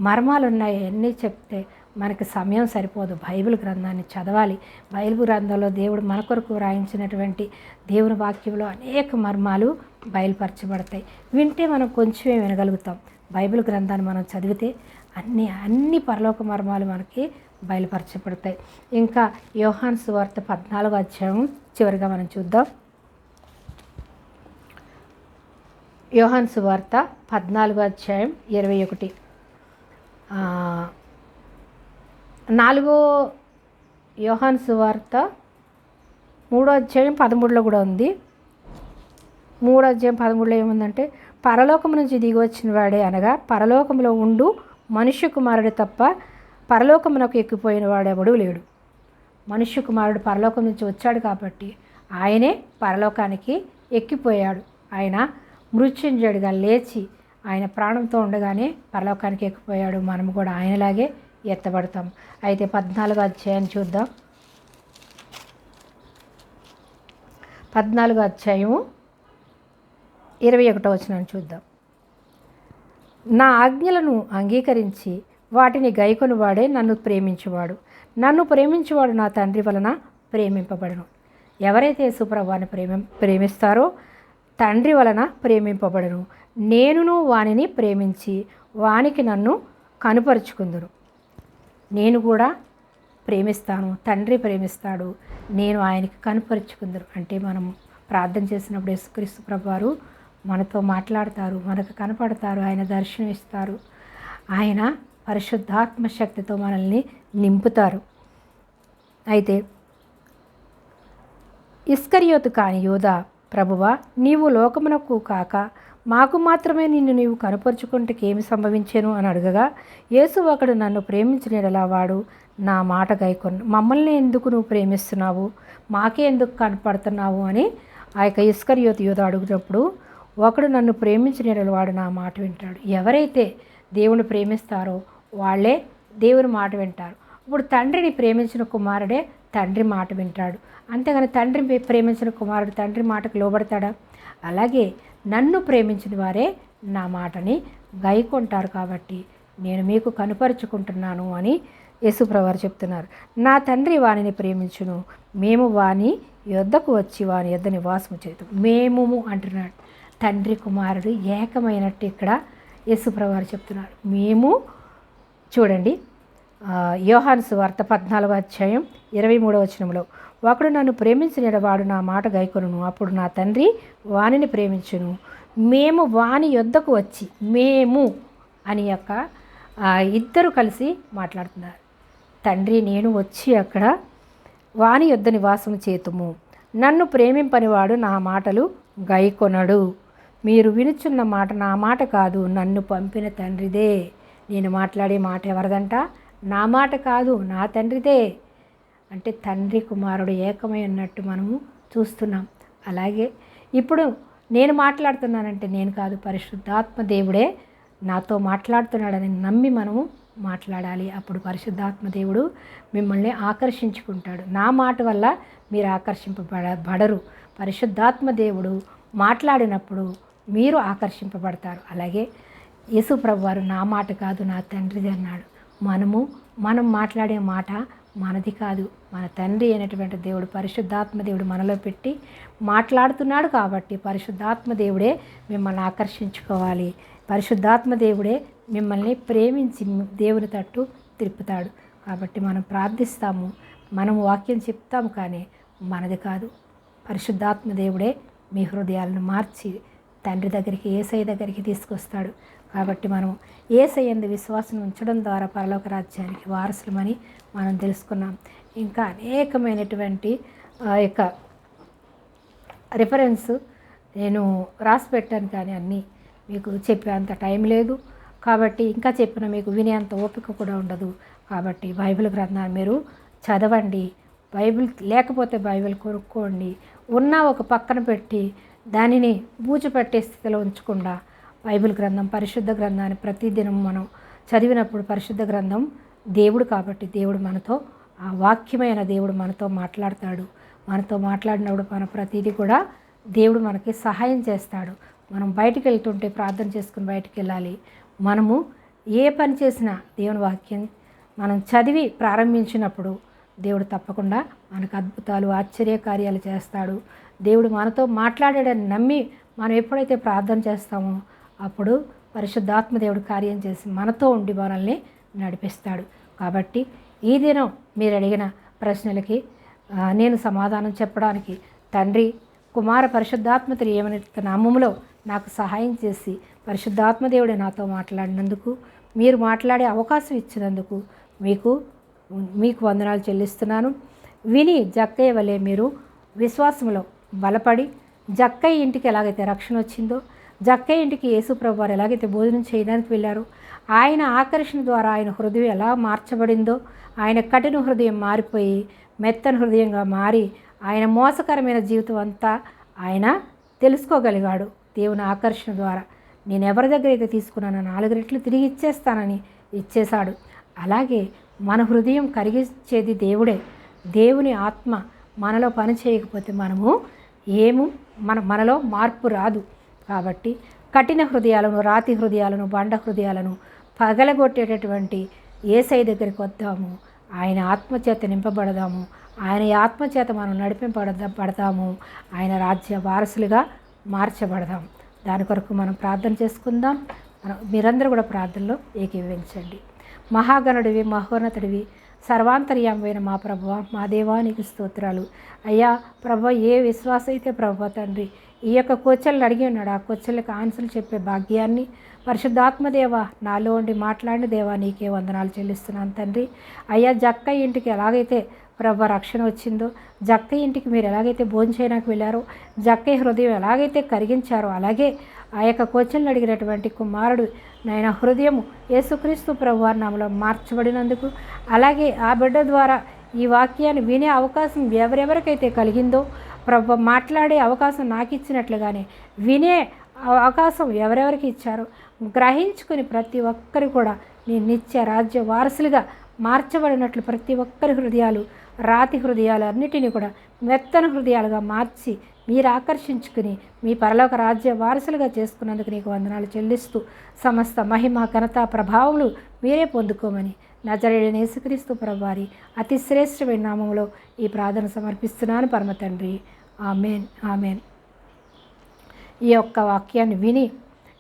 మర్మాలు ఉన్నాయి. అన్నీ చెప్తే మనకు సమయం సరిపోదు. బైబిల్ గ్రంథాన్ని చదవాలి. బైబిల్ గ్రంథంలో దేవుడు మన కొరకు రాయించినటువంటి దేవుని వాక్యంలో అనేక మర్మాలు బయలుపరచబడతాయి. వింటే మనం కొంచెమే వినగలుగుతాం. బైబిల్ గ్రంథాన్ని మనం చదివితే అన్ని పరలోక మర్మాలు మనకి బయలుపరచబడతాయి. ఇంకా యోహాను సువార్త 14వ అధ్యాయం చివరిగా మనం చూద్దాం. యోహాను సువార్త 14వ అధ్యాయం 21. 4వ యోహాను సువార్త 3వ అధ్యాయం 13లో కూడా ఉంది. 3వ అధ్యాయం 13లో ఏముందంటే, పరలోకము నుంచి దిగి వచ్చిన వాడే అనగా పరలోకములో ఉండు మనుష్య కుమారుడు తప్ప పరలోకమునకు ఎక్కిపోయిన వాడెవడూ లేడు. మనుష్య కుమారుడు పరలోకం నుంచి వచ్చాడు కాబట్టి ఆయనే పరలోకానికి ఎక్కిపోయాడు. ఆయన మృత్యుంజయుడిగా లేచి ఆయన ప్రాణంతో ఉండగానే పరలోకానికి ఎక్కిపోయాడు. మనము కూడా ఆయనలాగే ఎత్తబడతాం. అయితే 14వ అధ్యాయాన్ని చూద్దాం. 14వ అధ్యాయము 21వ వచనాన్ని చూద్దాం. నా ఆజ్ఞలను అంగీకరించి వాటిని గైకొనువాడే నన్ను ప్రేమించువాడు. నన్ను ప్రేమించువాడు నా తండ్రి వలన ప్రేమింపబడును. ఎవరైతే యేసుప్రభువుని ప్రేమిస్తారో తండ్రి వలన ప్రేమింపబడును. నేనును వానిని ప్రేమించి వానికి నన్ను కనుపరుచుకుందును. నేను కూడా ప్రేమిస్తాను, తండ్రి ప్రేమిస్తాడు, నేను ఆయనకి కనుపరుచుకుందును. అంటే మనం ప్రార్థన చేసినప్పుడు యేసుక్రీస్తు ప్రభువారు మనతో మాట్లాడతారు, మనకు కనపడతారు, ఆయన దర్శనం ఇస్తారు, ఆయన పరిశుద్ధాత్మ శక్తితో మనల్ని నింపుతారు. అయితే ఇస్కరియోతు కాని యూదా, ప్రభువా నీవు లోకమునకు కాక మాకు మాత్రమే నిన్ను నీవు కనపరుచుకుంటేకేమి సంభవించెను అని అడగగా, యేసు ఒకడు నన్ను ప్రేమించిన యెడల వాడు నా మాట గైకొను. మమ్మల్ని ఎందుకు నువ్వు ప్రేమిస్తున్నావు, మాకే ఎందుకు కనపడుతున్నావు అని ఆ యొక్క ఇస్కరియోతు యూదా అడుగునప్పుడు, ఒకడు నన్ను ప్రేమించిన యెడల వాడు నా మాట వింటాడు. ఎవరైతే దేవుని ప్రేమిస్తారో వాళ్ళే దేవుని మాట వింటారు. ఇప్పుడు తండ్రిని ప్రేమించిన కుమారుడే తండ్రి మాట వింటాడు. అంతేగాని తండ్రిని ప్రేమించిన కుమారుడు తండ్రి మాటకు లోబడతాడా? అలాగే నన్ను ప్రేమించిన వారే నా మాటని గైకొంటారు కాబట్టి నేను మీకు కనుపరుచుకుంటున్నాను అని యేసుప్రభువారు చెప్తున్నారు. నా తండ్రి వానిని ప్రేమించును, మేము వాని యొద్దకు వచ్చి వాని యొద్ద నివాసము చేద్దాం. మేము అంటున్నాడు. తండ్రి కుమారుడు ఏకమైనట్టు ఇక్కడ యేసుప్రభువారు చెప్తున్నారు. మేము చూడండి, యోహాను సువార్త 14:23 ఒకడు నన్ను ప్రేమించిన వాడు నా మాట గైకొనును, అప్పుడు నా తండ్రి వానిని ప్రేమించును, మేము వాని యొద్దకు వచ్చి, మేము అని యొక్క ఇద్దరు కలిసి మాట్లాడుతున్నారు. తండ్రి నేను వచ్చి అక్కడ వాని యొద్ద నివాసం చేతుము. నన్ను ప్రేమింపనివాడు నా మాటలు గైకొనడు. మీరు వినుచున్న మాట నా మాట కాదు, నన్ను పంపిన తండ్రిదే. నేను మాట్లాడే మాట ఎవరిదంట? నా మాట కాదు, నా తండ్రిదే. అంటే తండ్రి కుమారుడు ఏకమై ఉన్నట్టు మనము చూస్తున్నాం. అలాగే ఇప్పుడు నేను మాట్లాడుతున్నానంటే నేను కాదు, పరిశుద్ధాత్మ దేవుడే నాతో మాట్లాడుతున్నాడని నమ్మి మనము మాట్లాడాలి. అప్పుడు పరిశుద్ధాత్మ దేవుడు మిమ్మల్ని ఆకర్షించుకుంటాడు. నా మాట వల్ల మీరు ఆకర్షింపబడరు. పరిశుద్ధాత్మ దేవుడు మాట్లాడినప్పుడు మీరు ఆకర్షింపబడతారు. అలాగే యేసు ప్రభువారు నా మాట కాదు, నా తండ్రిది అన్నాడు. మనం మాట్లాడే మాట మనది కాదు, మన తండ్రి అయినటువంటి దేవుడు పరిశుద్ధాత్మ దేవుడు మనలో పెట్టి మాట్లాడుతున్నాడు. కాబట్టి పరిశుద్ధాత్మ దేవుడే మిమ్మల్ని ఆకర్షించుకోవాలి. పరిశుద్ధాత్మ దేవుడే మిమ్మల్ని ప్రేమించి దేవుని తట్టు తిప్పుతాడు. కాబట్టి మనం ప్రార్థిస్తాము, మనం వాక్యం చెప్తాము, కానీ మనది కాదు. పరిశుద్ధాత్మ దేవుడే మీ హృదయాలను మార్చి తండ్రి దగ్గరికి, యేసయ్య దగ్గరికి తీసుకొస్తాడు. కాబట్టి మనం యేసయ్య యందు విశ్వాసం ఉంచడం ద్వారా పరలోక రాజ్యానికి వారసులమని మనం తెలుసుకున్నాం. ఇంకా అనేకమైనటువంటి యొక్క రిఫరెన్స్ నేను రాసి పెట్టాను, కానీ అన్నీ మీకు చెప్పేంత టైం లేదు. కాబట్టి ఇంకా చెప్పిన మీకు వినేంత ఓపిక కూడా ఉండదు. కాబట్టి బైబిల్ గ్రంథాన్ని మీరు చదవండి. బైబిల్ లేకపోతే బైబిల్ కొనుక్కోండి. ఉన్న ఒక పక్కన పెట్టి దానిని బూజు పెట్టే స్థితిలో ఉంచకుండా బైబిల్ గ్రంథం, పరిశుద్ధ గ్రంథాన్ని ప్రతిదినం మనం చదివినప్పుడు, పరిశుద్ధ గ్రంథం దేవుడు కాబట్టి దేవుడు మనతో, ఆ వాక్యమైన దేవుడు మనతో మాట్లాడతాడు. మనతో మాట్లాడినప్పుడు మన ప్రతిదీ కూడా దేవుడు మనకి సహాయం చేస్తాడు. మనం బయటికి వెళ్తుంటే ప్రార్థన చేసుకుని బయటికి వెళ్ళాలి. మనము ఏ పని చేసినా దేవుని వాక్యం మనం చదివి ప్రారంభించినప్పుడు దేవుడు తప్పకుండా మనకు అద్భుతాలు, ఆశ్చర్యకార్యాలు చేస్తాడు. దేవుడు మనతో మాట్లాడాడని నమ్మి మనం ఎప్పుడైతే ప్రార్థన చేస్తామో అప్పుడు పరిశుద్ధాత్మ దేవుడు కార్యం చేసి మనతో ఉండి మనల్ని నడిపిస్తాడు. కాబట్టి ఈ దినం మీరు అడిగిన ప్రశ్నలకి నేను సమాధానం చెప్పడానికి తండ్రి, కుమార, పరిశుద్ధాత్మతులు ఏమని నామములో నాకు సహాయం చేసి పరిశుద్ధాత్మ దేవుడే నాతో మాట్లాడినందుకు, మీరు మాట్లాడే అవకాశం ఇచ్చినందుకు మీకు వందనాలు చెల్లిస్తున్నాను. విని జక్కయ్య వలె మీరు విశ్వాసంలో బలపడి, జక్కయ్య ఇంటికి ఎలాగైతే రక్షణ వచ్చిందో, జక్కయ్య ఇంటికి యేసు ప్రభువారు ఎలాగైతే భోజనం చేయడానికి వెళ్ళారో, ఆయన ఆకర్షణ ద్వారా ఆయన హృదయం ఎలా మార్చబడిందో, ఆయన కఠిన హృదయం మారిపోయి మెత్తని హృదయంగా మారి ఆయన మోసకరమైన జీవితం అంతా ఆయన తెలుసుకోగలిగాడు దేవుని ఆకర్షణ ద్వారా. నేను ఎవరి దగ్గర అయితే తీసుకున్నానో 4 రెట్లు తిరిగి ఇచ్చేస్తానని ఇచ్చేశాడు. అలాగే మన హృదయం కరిగించేది దేవుడే. దేవుని ఆత్మ మనలో పని చేయకపోతే మనలో మార్పు రాదు. కాబట్టి కఠిన హృదయాలను, రాతి హృదయాలను, బండ హృదయాలను పగలగొట్టేటటువంటి యేసయ్య దగ్గరికి వద్దాము. ఆయన ఆత్మచేత నింపబడదాము. ఆయన ఆత్మచేత మనం నడిపింపబడతాము. ఆయన రాజ్య వారసులుగా మార్చబడదాం. దాని కొరకు మనం ప్రార్థన చేసుకుందాం. మీరందరూ కూడా ప్రార్థనలో ఏకీభవించండి. మహాగణుడివి, మహోన్నతుడివి, సర్వాంతర్యామైన మా ప్రభువ, మా దేవానికి స్తోత్రాలు. అయ్యా ప్రభు, ఏ విశ్వాస అయితే ప్రభు తండ్రి ఈ యొక్క కోచెలను అడిగి ఉన్నాడు, ఆ కోచెలకు ఆన్సర్లు చెప్పే భాగ్యాన్ని పరిశుద్ధాత్మదేవ నాలో ఉండి మాట్లాడిన దేవా నీకే వందనాలు చెల్లిస్తున్నాను తండ్రి. అయ్యా జక్కయ్య ఇంటికి ఎలాగైతే ప్రభు రక్షణ వచ్చిందో, జక్కయ్య ఇంటికి మీరు ఎలాగైతే భోంచేయడానికి వెళ్ళారో, జక్కయ్య హృదయం ఎలాగైతే కరిగించారో, అలాగే ఆ యొక్క కోచెలను అడిగినటువంటి కుమారుడు నాయన హృదయం యేసుక్రీస్తు ప్రభువారి నామములో మార్చబడినందుకు, అలాగే ఆ బిడ్డ ద్వారా ఈ వాక్యాన్ని వినే అవకాశం ఎవరెవరికైతే కలిగిందో, ప్రభు మాట్లాడే అవకాశం నాకు ఇచ్చినట్లుగానే వినే అవకాశం ఎవరెవరికి ఇచ్చారో గ్రహించుకుని ప్రతి ఒక్కరు కూడా నీ నిత్య రాజ్య వారసులుగా మార్చబడినట్లు ప్రతి ఒక్కరి హృదయాలు రాతి హృదయాలన్నిటినీ కూడా మెత్తని హృదయాలుగా మార్చి మీరు ఆకర్షించుకుని మీ పరలోక రాజ్య వారసులుగా చేసుకున్నందుకు నీకు వందనాలు చెల్లిస్తూ సమస్త మహిమ ఘనత ప్రభావములు మీరే పొందుకోమని నజరేయుడైన యేసుక్రీస్తు ప్రభువారి అతి శ్రేష్టమైన నామములో ఈ ప్రార్థన సమర్పిస్తున్నాను పరమ తండ్రి. Amen, amen. ఈ యొక్క వాక్యాన్ని విని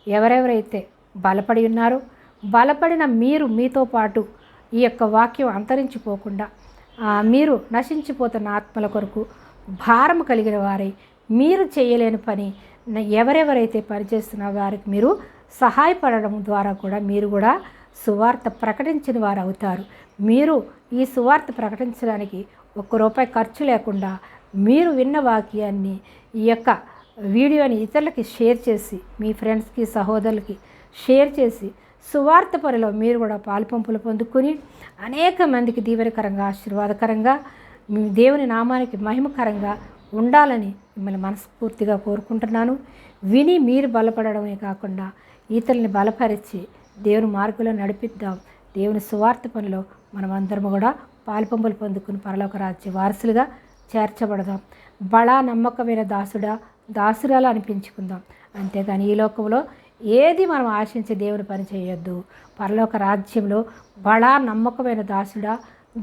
ఎవరెవరైతే బలపడి ఉన్నారో, బలపడిన మీరు మీతో పాటు ఈ యొక్క వాక్యం అంతరించిపోకుండా మీరు నశించిపోతున్న ఆత్మల కొరకు భారము కలిగిన వారై మీరు చేయలేని పని ఎవరెవరైతే పనిచేస్తున్న వారికి మీరు సహాయపడడం ద్వారా కూడా మీరు కూడా సువార్త ప్రకటించిన వారు అవుతారు. మీరు ఈ సువార్త ప్రకటించడానికి ₹1 ఖర్చు లేకుండా మీరు విన్న వాక్యాన్ని ఈ యొక్క వీడియోని ఇతరులకి షేర్ చేసి మీ ఫ్రెండ్స్కి సహోదరులకి షేర్ చేసి సువార్త పనిలో మీరు కూడా పాలుపంపులు పొందుకొని అనేక మందికి దీవెనకరంగా ఆశీర్వాదకరంగా మీ దేవుని నామానికి మహిమకరంగా ఉండాలని మిమ్మల్ని మనస్ఫూర్తిగా కోరుకుంటున్నాను. విని మీరు బలపడడమే కాకుండా ఇతరుల్ని బలపరిచి దేవుని మార్గంలో నడిపిద్దాం. దేవుని సువార్త పనిలో మనమందరము కూడా పాలుపంపులు పొందుకుని పరలోక రాజ్య వారసులుగా చేర్చబడదాం. బడా నమ్మకమైన దాసురాలా అనిపించుకుందాం. అంతేగాని ఈ లోకంలో ఏది మనం ఆశించి దేవుని పని చేయొద్దు. పరలోక రాజ్యంలో బడా నమ్మకమైన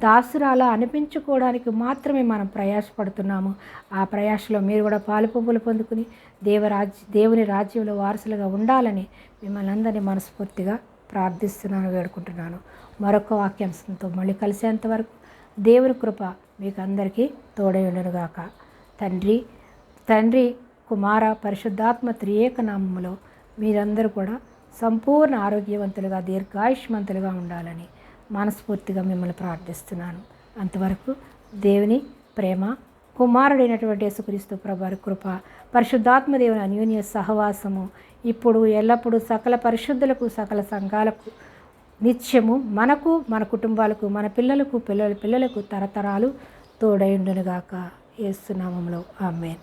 దాసురాలా అనిపించుకోవడానికి మాత్రమే మనం ప్రయాసపడుతున్నాము. ఆ ప్రయాసలో మీరు కూడా పాలుపంపులు పొందుకుని దేవుని రాజ్యంలో వారసులుగా ఉండాలని మిమ్మల్ని అందరినీ మనస్ఫూర్తిగా ప్రార్థిస్తున్నాను, వేడుకుంటున్నాను. మరొక వాక్యాంశంతో మళ్ళీ కలిసేంతవరకు దేవుని కృప మీకు అందరికీ తోడై ఉండునుగాక. తండ్రి కుమార పరిశుద్ధాత్మ త్రియేక నామములో మీరందరూ కూడా సంపూర్ణ ఆరోగ్యవంతులుగా దీర్ఘాయుష్మంతులుగా ఉండాలని మనస్ఫూర్తిగా మిమ్మల్ని ప్రార్థిస్తున్నాను. అంతవరకు దేవుని ప్రేమ, కుమారుడైనటువంటి యేసుక్రీస్తు ప్రభువారి కృప, పరిశుద్ధాత్మ దేవుని అన్యోన్య సహవాసము ఇప్పుడు ఎల్లప్పుడూ సకల పరిశుద్ధులకు సకల సంఘాలకు నిత్యము మనకు మన కుటుంబాలకు మన పిల్లలకు పిల్లలకు తరతరాలు తోడైండునుగాక. యేసు నామములో ఆమేన్.